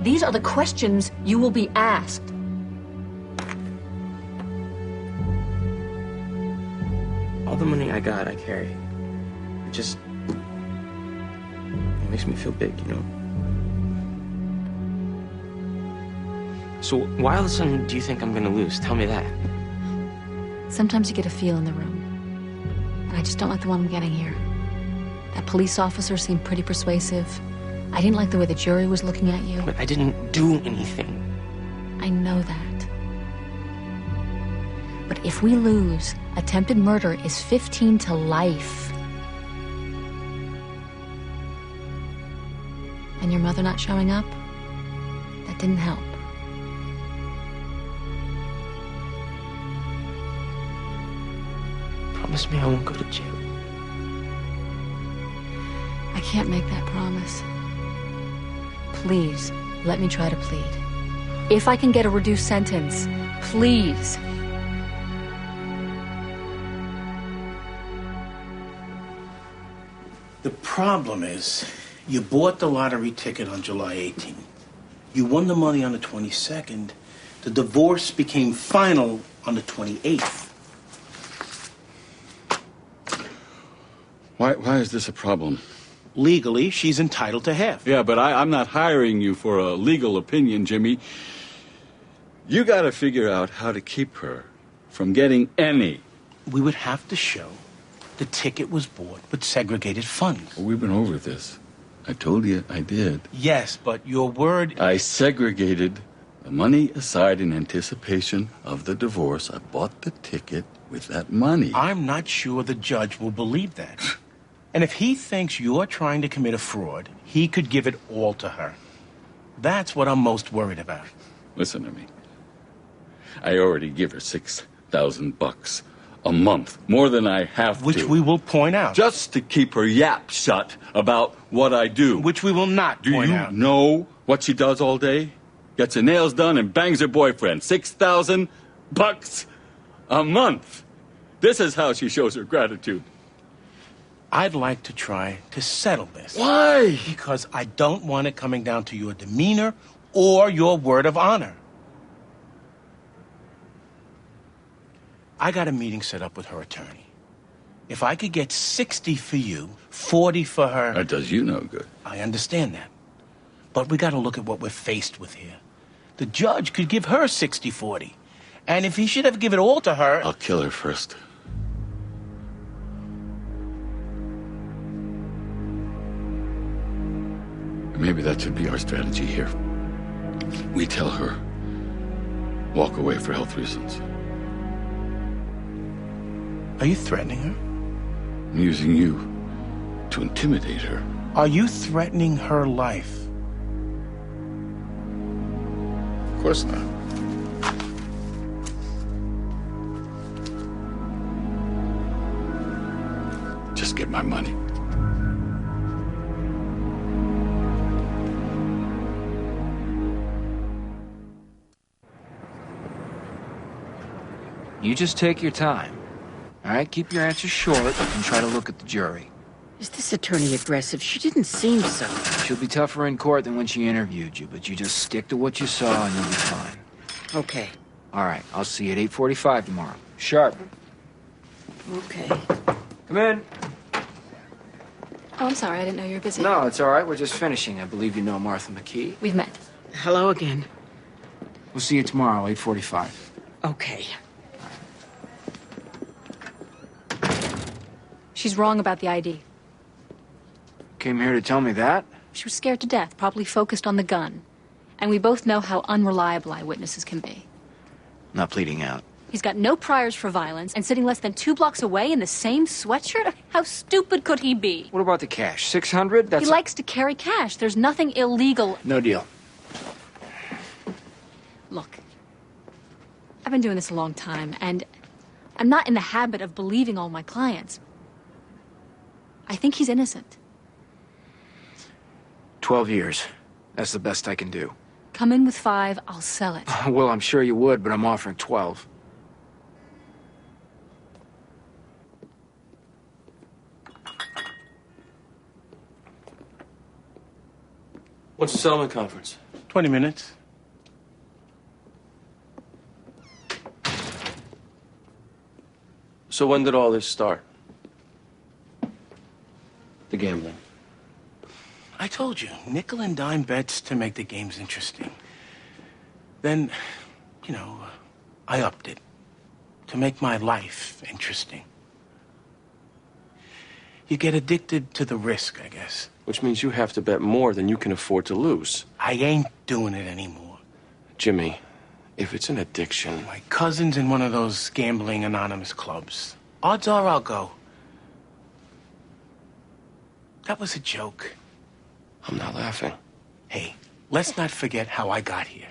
These are the questions you will be asked. All the money I got, I carry. It makes me feel big, you know? So why all of a sudden do you think I'm gonna lose? Tell me that. Sometimes you get a feel in the room. And I just don't like the one I'm getting here. That police officer seemed pretty persuasive. I didn't like the way the jury was looking at you. But I didn't do anything. I know that. But if we lose, attempted murder is 15 to life. And your mother not showing up? That didn't help. Promise me I won't go to jail. I can't make that promise. Please, let me try to plead. If I can get a reduced sentence, please. The problem is, you bought the lottery ticket on July 18th. You won the money on the 22nd. The divorce became final on the 28th. Why is this a problem? Legally, she's entitled to half. Yeah, but I'm not hiring you for a legal opinion, Jimmy. You gotta figure out how to keep her from getting any. We would have to show the ticket was bought with segregated funds. Well, we've been over this. I told you I did. Yes, but your word... I segregated the money aside in anticipation of the divorce. I bought the ticket with that money. I'm not sure the judge will believe that. And if he thinks you're trying to commit a fraud, he could give it all to her. That's what I'm most worried about. Listen to me. I already give her $6,000 a month, more than I have to. Which we will point out. Just to keep her yap shut about what I do. Which we will not point out. Do you know what she does all day? Gets her nails done and bangs her boyfriend. $6,000 a month. This is how she shows her gratitude. I'd like to try to settle this. Why? Because I don't want it coming down to your demeanor or your word of honor. I got a meeting set up with her attorney. If I could get 60 for you, 40 for her... That does you no good. I understand that. But we got to look at what we're faced with here. The judge could give her 60-40. And if he should have given it all to her... I'll kill her first. Maybe that should be our strategy here. We tell her, walk away for health reasons. Are you threatening her? I'm using you to intimidate her. Are you threatening her life? Of course not. Just get my money. You just take your time. All right, keep your answers short and try to look at the jury. Is this attorney aggressive? She didn't seem so. She'll be tougher in court than when she interviewed you, but you just stick to what you saw and you'll be fine. Okay. All right, I'll see you at 8:45 tomorrow. Sharp. Okay. Come in. Oh, I'm sorry. I didn't know you were busy. No, it's all right. We're just finishing. I believe you know Martha McKee. We've met. Hello again. We'll see you tomorrow, 8:45. Okay. She's wrong about the ID. Came here to tell me that? She was scared to death, probably focused on the gun. And we both know how unreliable eyewitnesses can be. Not pleading out. He's got no priors for violence and sitting less than 2 blocks away in the same sweatshirt? How stupid could he be? What about the cash? 600? That's He likes to carry cash. There's nothing illegal. No deal. Look, I've been doing this a long time, and I'm not in the habit of believing all my clients. I think he's innocent. 12 years. That's the best I can do. Come in with 5, I'll sell it. Well, I'm sure you would, but I'm offering 12. What's the settlement conference? 20 minutes. So when did all this start? The gambling. I told you, nickel and dime bets to make the games interesting. Then, I upped it to make my life interesting. You get addicted to the risk, I guess. Which means you have to bet more than you can afford to lose. I ain't doing it anymore. Jimmy, if it's an addiction... My cousin's in one of those gambling anonymous clubs. Odds are I'll go. That was a joke. I'm not laughing. Hey, let's not forget how I got here.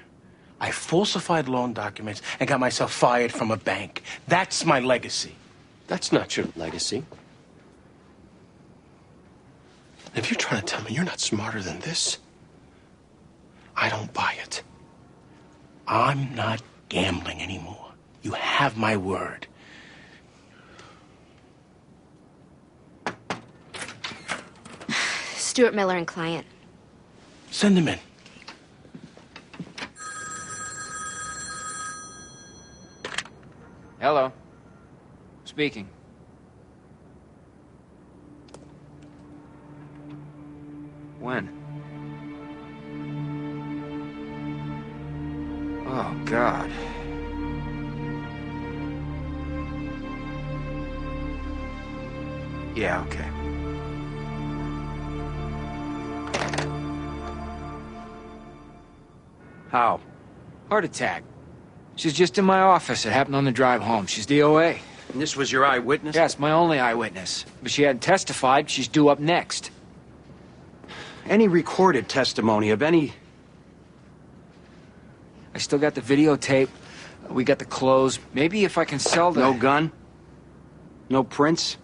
I falsified loan documents and got myself fired from a bank. That's my legacy. That's not your legacy. If you're trying to tell me you're not smarter than this, I don't buy it. I'm not gambling anymore. You have my word. Stuart Miller and client. Send him in. Hello. Speaking. When? Oh, God. Yeah, okay. How? Heart attack. She's just in my office. It happened on the drive home. She's DOA. And this was your eyewitness? Yes, my only eyewitness. But she hadn't testified. She's due up next. Any recorded testimony of any... I still got the videotape. We got the clothes. Maybe if I can sell the... No gun? No prints?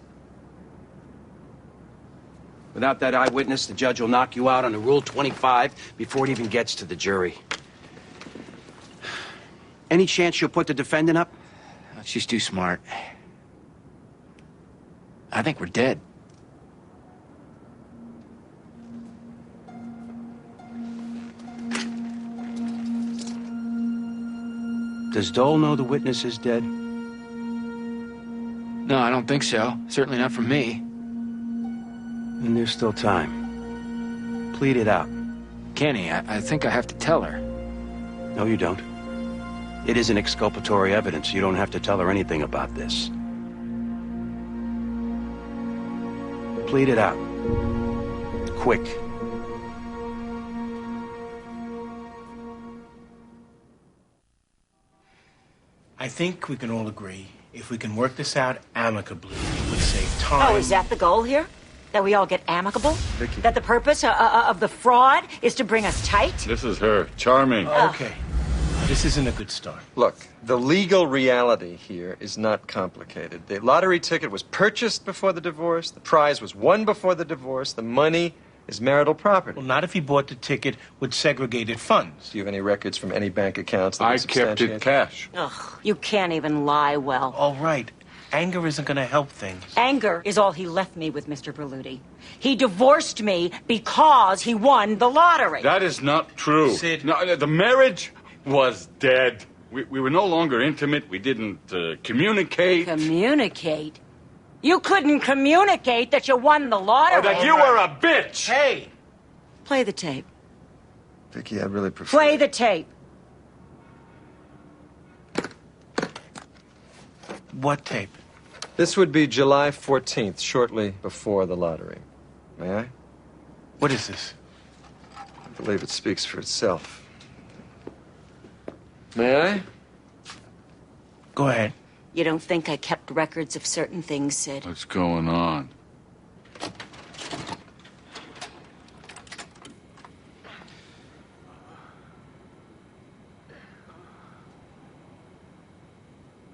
Without that eyewitness, the judge will knock you out on the Rule 25 before it even gets to the jury. Any chance you'll put the defendant up? She's too smart. I think we're dead. Does Dole know the witness is dead? No, I don't think so. Certainly not from me. And there's still time. Plead it out. Kenny, I think I have to tell her. No, you don't. It isn't exculpatory evidence. You don't have to tell her anything about this. Plead it out. Quick. I think we can all agree, if we can work this out amicably, it would save time. Oh, is that the goal here? That we all get amicable? Vicky. That the purpose of the fraud is to bring us tight? This is her. Charming. Okay. This isn't a good start. Look, the legal reality here is not complicated. The lottery ticket was purchased before the divorce. The prize was won before the divorce. The money is marital property. Well, not if he bought the ticket with segregated funds. Do you have any records from any bank accounts that I would kept substantiate? it cash. Ugh, you can't even lie well. All right. Anger isn't going to help things. Anger is all he left me with, Mr. Berluti. He divorced me because he won the lottery. That is not true. Sid. No, the marriage was dead. We were no longer intimate. We didn't communicate. Communicate? You couldn't communicate that you won the lottery. Or that you were a bitch. Hey! Play the tape. Vicky, I really prefer... Play the tape. What tape? This would be July 14th, shortly before the lottery. May I? What is this? I believe it speaks for itself. May I? Go ahead. You don't think I kept records of certain things, Sid? What's going on?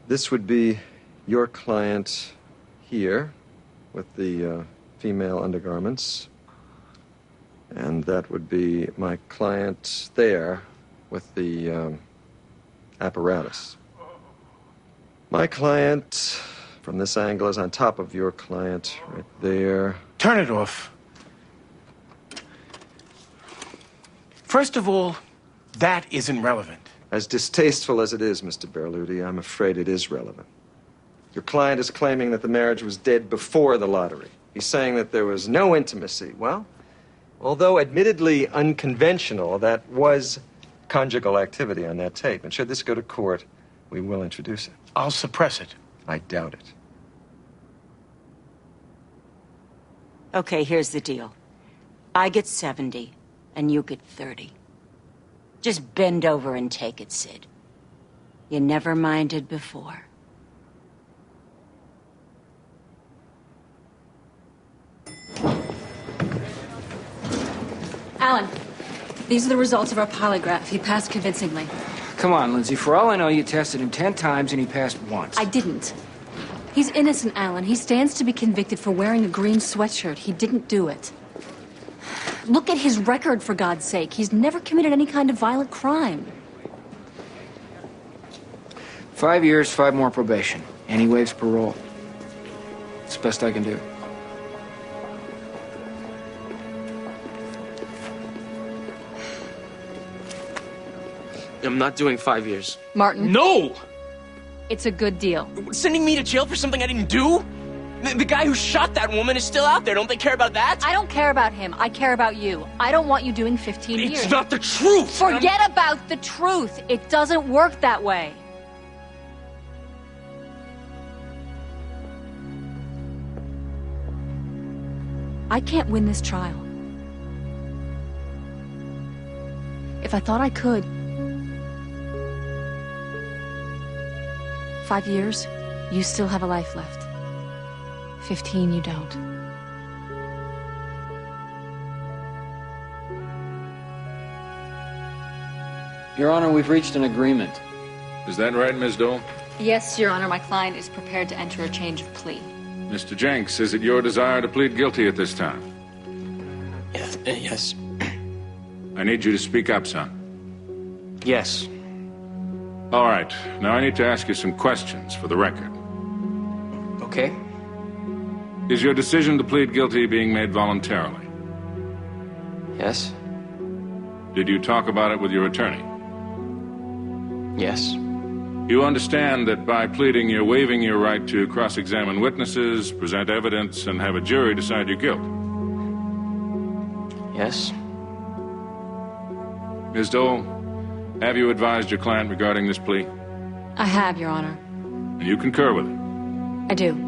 This would be your client here with the female undergarments. And that would be my client there with the apparatus. My client, from this angle, is on top of your client, right there. Turn it off. First of all, that isn't relevant. As distasteful as it is, Mr. Berluti, I'm afraid it is relevant. Your client is claiming that the marriage was dead before the lottery. He's saying that there was no intimacy. Well, although admittedly unconventional, that was conjugal activity on that tape. And should this go to court, we will introduce it. I'll suppress it. I doubt it. Okay, here's the deal. I get 70, and you get 30. Just bend over and take it, Sid. You never minded before. Alan, these are the results of our polygraph. He passed convincingly. Come on, Lindsay. For all I know, you tested him 10 times and he passed once. I didn't. He's innocent, Alan. He stands to be convicted for wearing a green sweatshirt. He didn't do it. Look at his record, for God's sake. He's never committed any kind of violent crime. 5 years, 5 more probation. And he waives parole. It's the best I can do. I'm not doing 5 years. Martin. No! It's a good deal. Sending me to jail for something I didn't do? The guy who shot that woman is still out there. Don't they care about that? I don't care about him. I care about you. I don't want you doing 15 years. It's not the truth! Forget about the truth. It doesn't work that way. I can't win this trial. If I thought I could, 5 years, you still have a life left. 15, you don't. Your Honor, we've reached an agreement. Is that right, Ms. Dole? Yes, Your Honor, my client is prepared to enter a change of plea. Mr. Jenks, is it your desire to plead guilty at this time? Yes. I need you to speak up, son. Yes. All right. Now I need to ask you some questions for the record. Okay. Is your decision to plead guilty being made voluntarily? Yes. Did you talk about it with your attorney? Yes. You understand that by pleading, you're waiving your right to cross-examine witnesses, present evidence, and have a jury decide your guilt? Yes. Ms. Dole, have you advised your client regarding this plea? I have, Your Honor. And you concur with it? I do.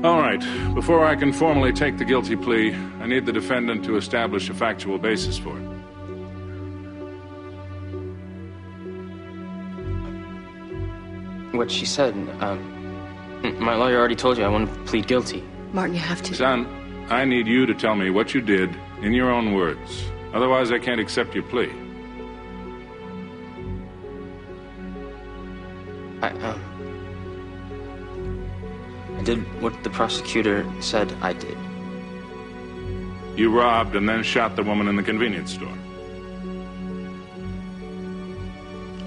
All right. Before I can formally take the guilty plea, I need the defendant to establish a factual basis for it. What she said, my lawyer already told you I want to plead guilty. Martin, you have to. Son, I need you to tell me what you did in your own words. Otherwise, I can't accept your plea. I did what the prosecutor said I did. You robbed and then shot the woman in the convenience store.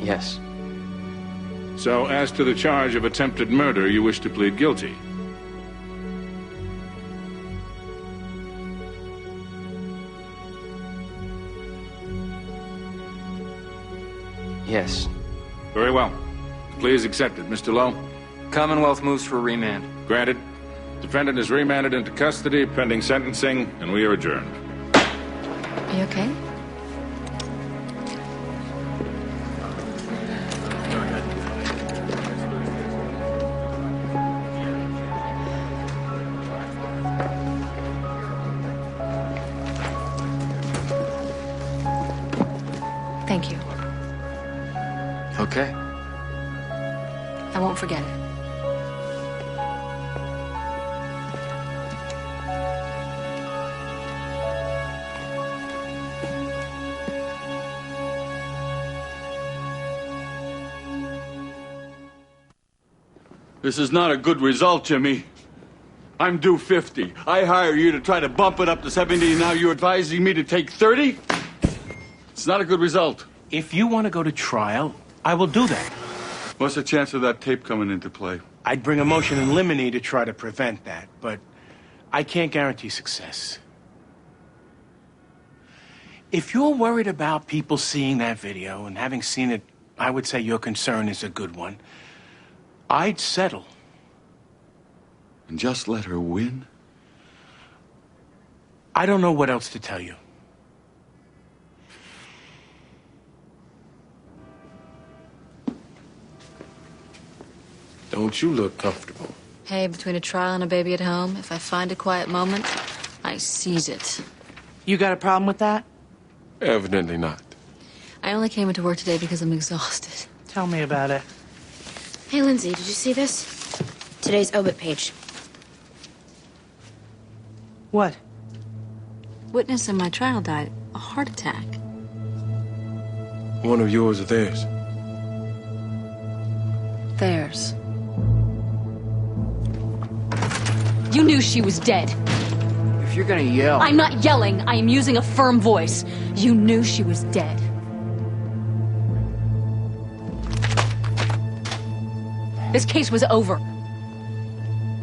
Yes. So, as to the charge of attempted murder, you wish to plead guilty? Yes. Very well. The plea is accepted. Mr. Lowe? Commonwealth moves for remand. Granted. Defendant is remanded into custody pending sentencing, and we are adjourned. Are you okay? Thank you. Okay. I won't forget it. This is not a good result, Jimmy. I'm due 50. I hire you to try to bump it up to 70, and now you're advising me to take 30? It's not a good result. If you want to go to trial, I will do that. What's the chance of that tape coming into play? I'd bring a motion in limine to try to prevent that, but I can't guarantee success. If you're worried about people seeing that video, and having seen it, I would say your concern is a good one. I'd settle. And just let her win? I don't know what else to tell you. Don't you look comfortable? Hey, between a trial and a baby at home, if I find a quiet moment, I seize it. You got a problem with that? Evidently not. I only came into work today because I'm exhausted. Tell me about it. Hey, Lindsay, did you see this? Today's obit page. What? Witness in my trial died. A heart attack. One of yours or theirs? Theirs. You knew she was dead. If you're gonna yell... I'm not yelling. I am using a firm voice. You knew she was dead. This case was over.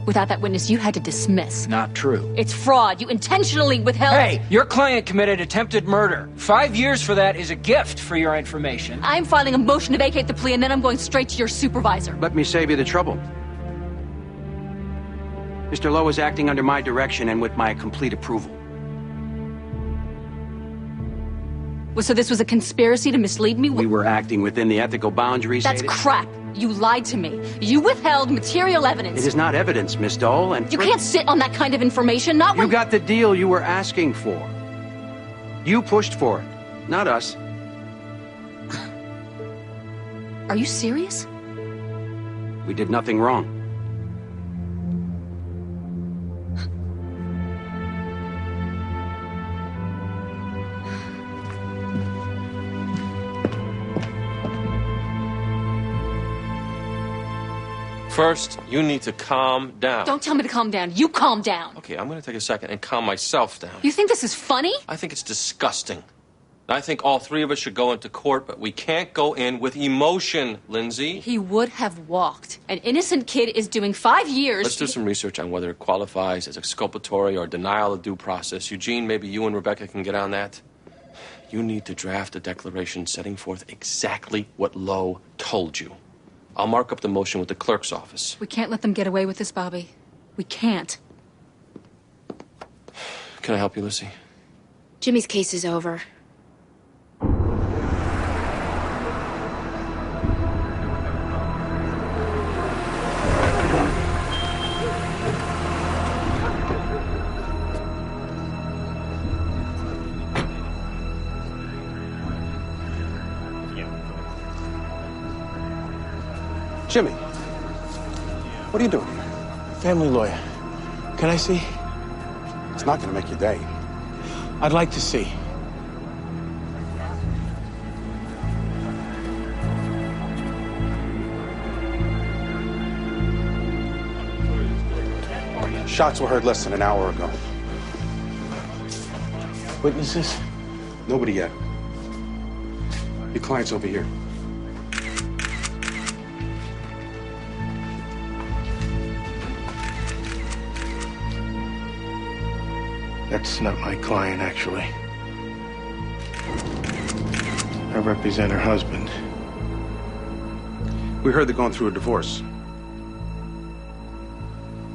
Without that witness, you had to dismiss. Not true. It's fraud. You intentionally withheld... Hey, your client committed attempted murder. 5 years for that is a gift for your information. I'm filing a motion to vacate the plea, and then I'm going straight to your supervisor. Let me save you the trouble. Mr. Lowe is acting under my direction and with my complete approval. Well, so this was a conspiracy to mislead me? We were acting within the ethical boundaries. That's crap. You lied to me. You withheld material evidence. It is not evidence, Miss Dole, and... You can't sit on that kind of information, not when... You got the deal you were asking for. You pushed for it, not us. Are you serious? We did nothing wrong. First, you need to calm down. Don't tell me to calm down. You calm down. Okay, I'm going to take a second and calm myself down. You think this is funny? I think it's disgusting. I think all three of us should go into court, but we can't go in with emotion, Lindsay. He would have walked. An innocent kid is doing 5 years. Let's do some research on whether it qualifies as exculpatory or denial of due process. Eugene, maybe you and Rebecca can get on that. You need to draft a declaration setting forth exactly what Lowe told you. I'll mark up the motion with the clerk's office. We can't let them get away with this, Bobby. We can't. Can I help you, Lucy? Jimmy's case is over. Jimmy, what are you doing here? Family lawyer. Can I see? It's not going to make your day. I'd like to see. Shots were heard less than an hour ago. Witnesses? Nobody yet. Your client's over here. That's not my client, actually. I represent her husband. We heard they're going through a divorce.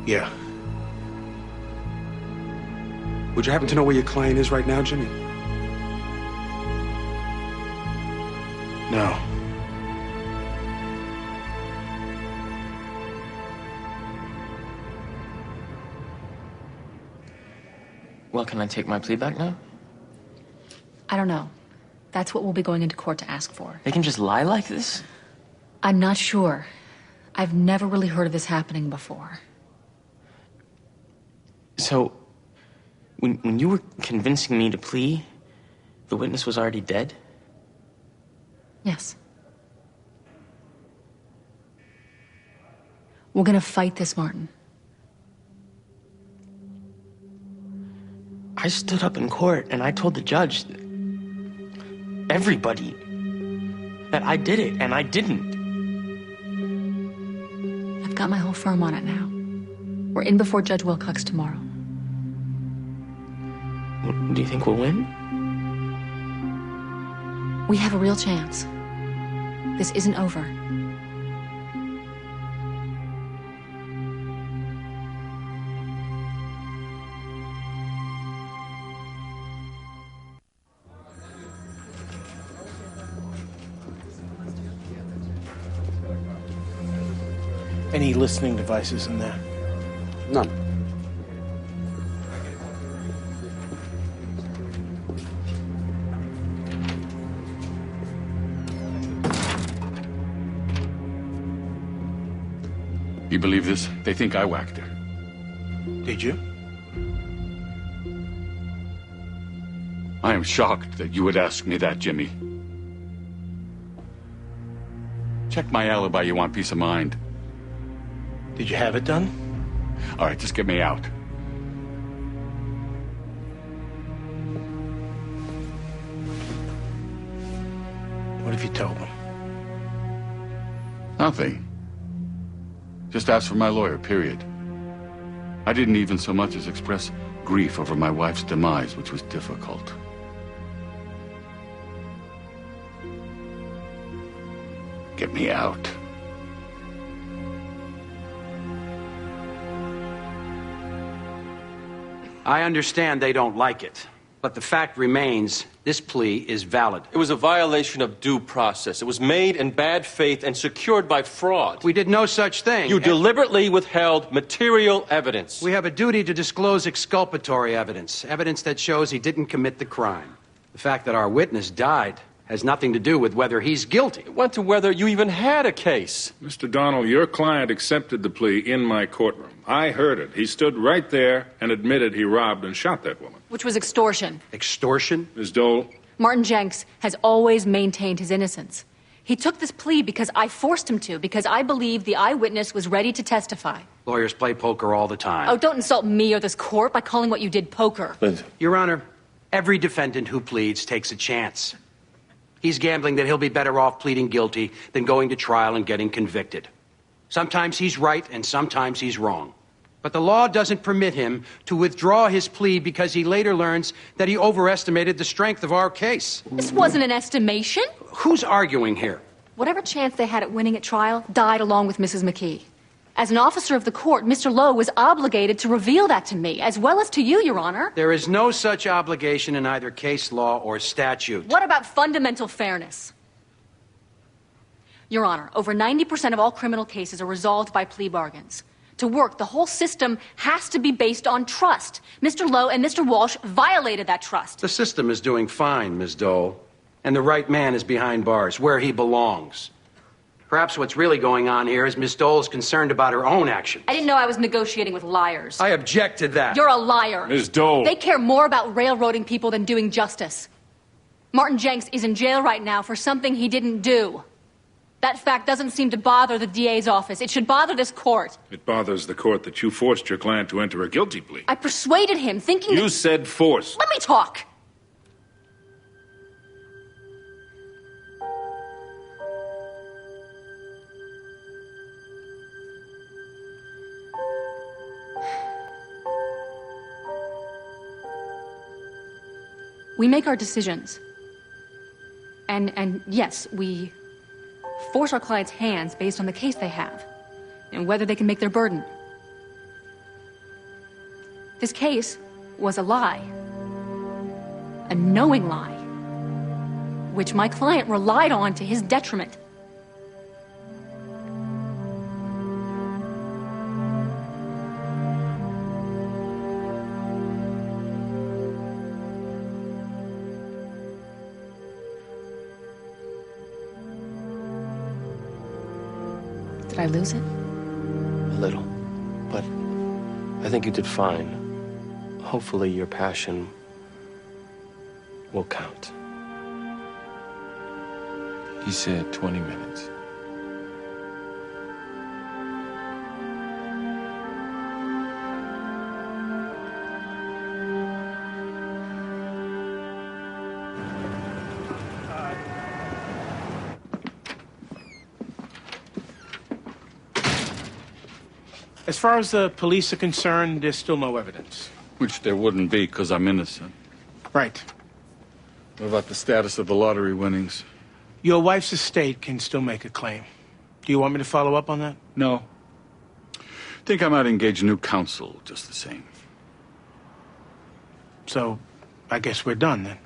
Yeah. Would you happen to know where your client is right now, Jimmy? No. Well, can I take my plea back now? I don't know. That's what we'll be going into court to ask for. They can just lie like this? I'm not sure. I've never really heard of this happening before. So, when you were convincing me to plea, the witness was already dead? Yes. We're gonna fight this, Martin. I stood up in court and I told the judge, everybody that I did it, and I didn't. I've got my whole firm on it now. We're in before Judge Wilcox tomorrow. Do you think we'll win? We have a real chance. This isn't over. Any listening devices in there? None. You believe this? They think I whacked her. Did you? I am shocked that you would ask me that, Jimmy. Check my alibi, you want peace of mind. Did you have it done? All right, just get me out. What have you told them? Nothing. Just ask for my lawyer, period. I didn't even so much as express grief over my wife's demise, which was difficult. Get me out. I understand they don't like it, but the fact remains, this plea is valid. It was a violation of due process. It was made in bad faith and secured by fraud. We did no such thing. You deliberately withheld material evidence. We have a duty to disclose exculpatory evidence, evidence that shows he didn't commit the crime. The fact that our witness died has nothing to do with whether he's guilty. It went to whether you even had a case. Mr. Donnell, your client accepted the plea in my courtroom. I heard it. He stood right there and admitted he robbed and shot that woman. Which was extortion. Extortion? Ms. Dole? Martin Jenks has always maintained his innocence. He took this plea because I forced him to, because I believed the eyewitness was ready to testify. Lawyers play poker all the time. Oh, don't insult me or this court by calling what you did poker. Your Honor, every defendant who pleads takes a chance. He's gambling that he'll be better off pleading guilty than going to trial and getting convicted. Sometimes he's right and sometimes he's wrong. But the law doesn't permit him to withdraw his plea because he later learns that he overestimated the strength of our case. This wasn't an estimation. Who's arguing here? Whatever chance they had at winning at trial died along with Mrs. McKee. As an officer of the court, Mr. Lowe was obligated to reveal that to me, as well as to you, Your Honor. There is no such obligation in either case law or statute. What about fundamental fairness? Your Honor, over 90% of all criminal cases are resolved by plea bargains. To work, the whole system has to be based on trust. Mr. Lowe and Mr. Walsh violated that trust. The system is doing fine, Ms. Dole. And the right man is behind bars, where he belongs. Perhaps what's really going on here is Ms. Dole's concerned about her own action. I didn't know I was negotiating with liars. I object to that. You're a liar. Ms. Dole. They care more about railroading people than doing justice. Martin Jenks is in jail right now for something he didn't do. That fact doesn't seem to bother the DA's office. It should bother this court. It bothers the court that you forced your client to enter a guilty plea. I persuaded him, thinking You said force. Let me talk. We make our decisions. And yes, we force our clients' hands based on the case they have and whether they can make their burden. This case was a lie. A knowing lie, which my client relied on to his detriment. Did I lose it? A little. But I think you did fine. Hopefully your passion will count. He said 20 minutes. As far as the police are concerned, there's still no evidence. Which there wouldn't be, because I'm innocent. Right. What about the status of the lottery winnings? Your wife's estate can still make a claim. Do you want me to follow up on that? No. Think I might engage new counsel just the same. So, I guess we're done then.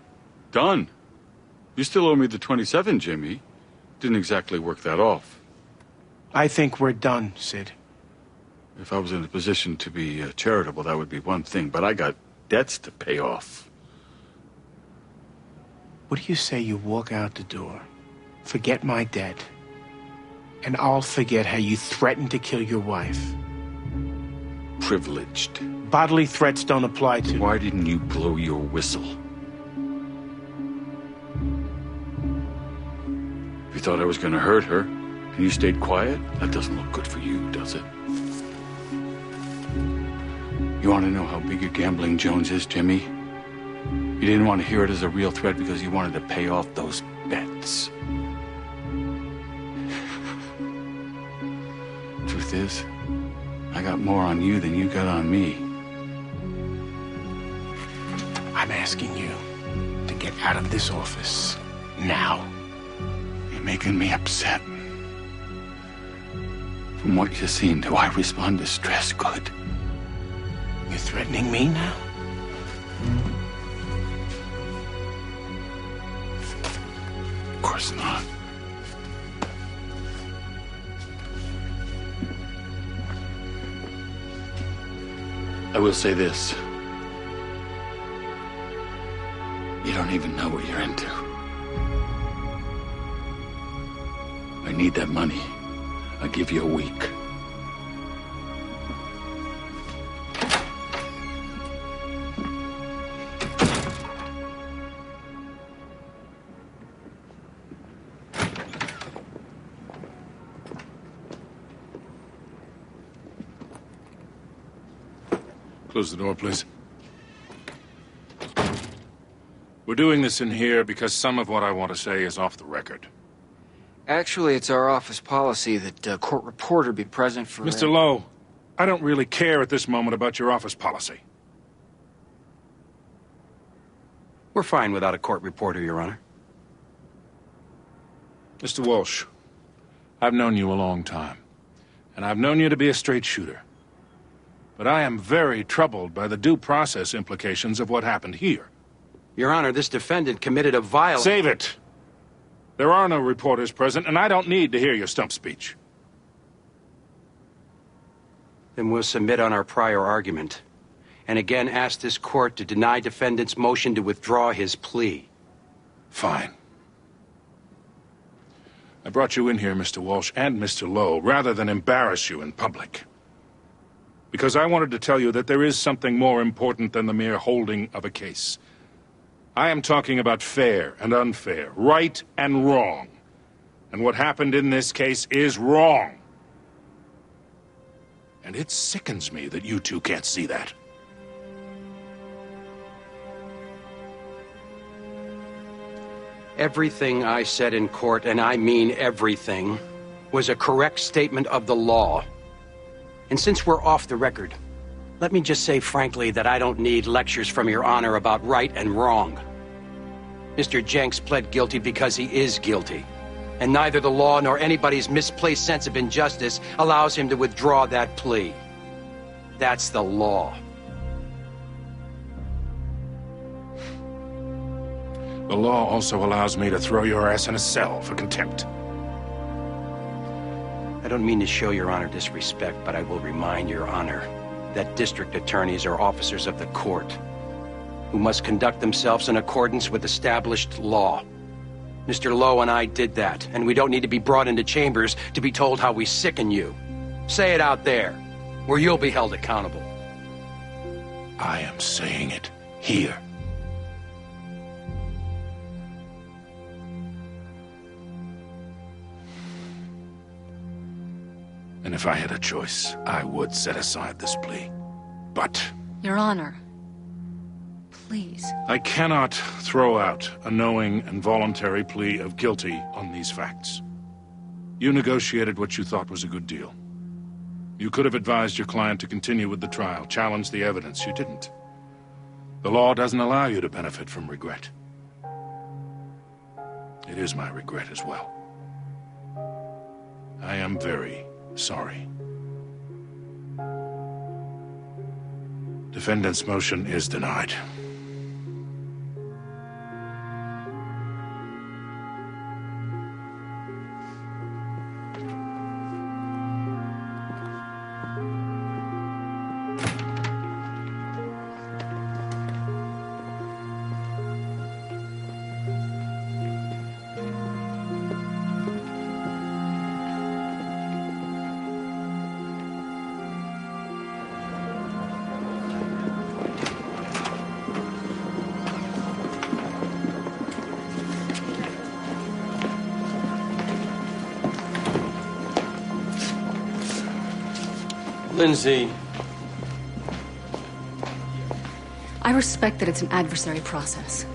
Done? You still owe me the 27, Jimmy. Didn't exactly work that off. I think we're done, Sid. If I was in a position to be charitable, that would be one thing, but I got debts to pay off. What do you say you walk out the door, forget my debt, and I'll forget how you threatened to kill your wife? Privileged. Bodily threats don't apply to... Why didn't you blow your whistle? You thought I was going to hurt her, and you stayed quiet? That doesn't look good for you, does it? You want to know how big a gambling Jones is, Jimmy? You didn't want to hear it as a real threat because you wanted to pay off those bets. Truth is, I got more on you than you got on me. I'm asking you to get out of this office now. You're making me upset. From what you've seen, do I respond to stress good? You're threatening me now? Of course not. I will say this. You don't even know what you're into. I need that money. I'll give you a week. Close the door, please. We're doing this in here because some of what I want to say is off the record. Actually, it's our office policy that a court reporter be present for... Mr. Lowe, I don't really care at this moment about your office policy. We're fine without a court reporter, Your Honor. Mr. Walsh, I've known you a long time, and I've known you to be a straight shooter. But I am very troubled by the due process implications of what happened here. Your Honor, this defendant committed a violent... Save it! There are no reporters present, and I don't need to hear your stump speech. Then we'll submit on our prior argument, and again ask this court to deny defendant's motion to withdraw his plea. Fine. I brought you in here, Mr. Walsh and Mr. Lowe, rather than embarrass you in public. Because I wanted to tell you that there is something more important than the mere holding of a case. I am talking about fair and unfair, right and wrong. And what happened in this case is wrong. And it sickens me that you two can't see that. Everything I said in court, and I mean everything, was a correct statement of the law. And since we're off the record, let me just say frankly that I don't need lectures from Your Honor about right and wrong. Mr. Jenks pled guilty because he is guilty. And neither the law nor anybody's misplaced sense of injustice allows him to withdraw that plea. That's the law. The law also allows me to throw your ass in a cell for contempt. I don't mean to show Your Honor disrespect, but I will remind Your Honor that district attorneys are officers of the court who must conduct themselves in accordance with established law. Mr. Lowe and I did that, and we don't need to be brought into chambers to be told how we sicken you. Say it out there, where you'll be held accountable. I am saying it here. And if I had a choice, I would set aside this plea. But... Your Honor, please. I cannot throw out a knowing and voluntary plea of guilty on these facts. You negotiated what you thought was a good deal. You could have advised your client to continue with the trial, challenge the evidence. You didn't. The law doesn't allow you to benefit from regret. It is my regret as well. I am very sorry. Defendant's motion is denied. Lindsay. I respect that it's an adversary process.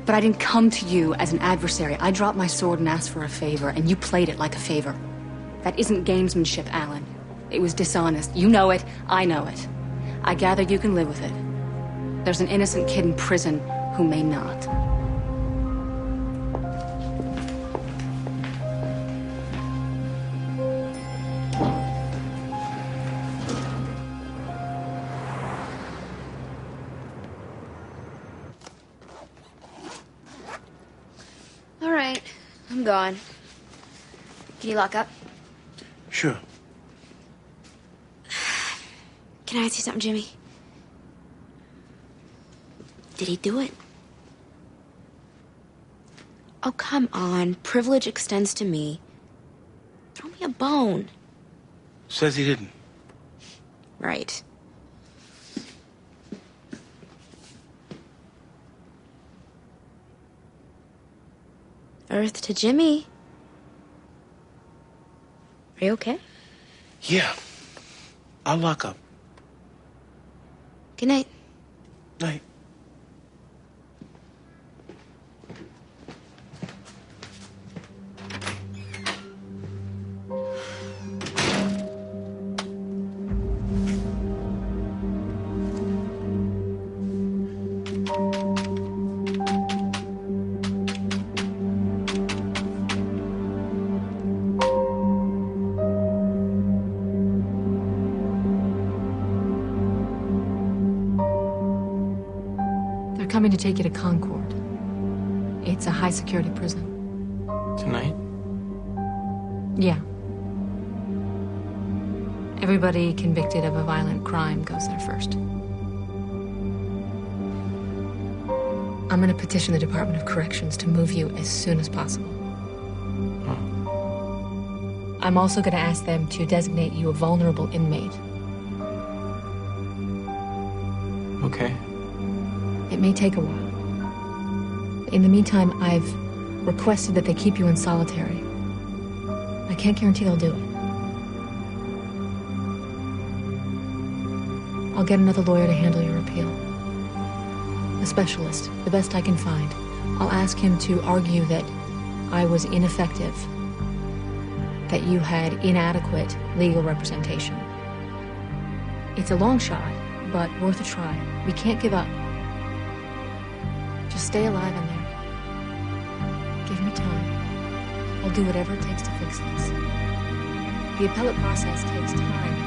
But I didn't come to you as an adversary. I dropped my sword and asked for a favor, and you played it like a favor. That isn't gamesmanship, Alan. It was dishonest. You know it. I know it. I gather you can live with it. There's an innocent kid in prison who may not. All right, I'm gone. Can you lock up? Sure. Can I ask you something, Jimmy? Did he do it? Oh, come on. Privilege extends to me. Throw me a bone. Says he didn't. Right. Earth to Jimmy. Are you okay? Yeah. I'll lock up. Good night. Night. Coming to take you to Concord. It's a high-security prison. Tonight? Yeah. Everybody convicted of a violent crime goes there first. I'm gonna petition the Department of Corrections to move you as soon as possible. I'm also gonna ask them to designate you a vulnerable inmate. Okay. It may take a while. In the meantime, I've requested that they keep you in solitary. I can't guarantee they'll do it. I'll get another lawyer to handle your appeal. A specialist, the best I can find. I'll ask him to argue that I was ineffective, that you had inadequate legal representation. It's a long shot, but worth a try. We can't give up. Just stay alive in there. Give me time. I'll do whatever it takes to fix this. The appellate process takes time.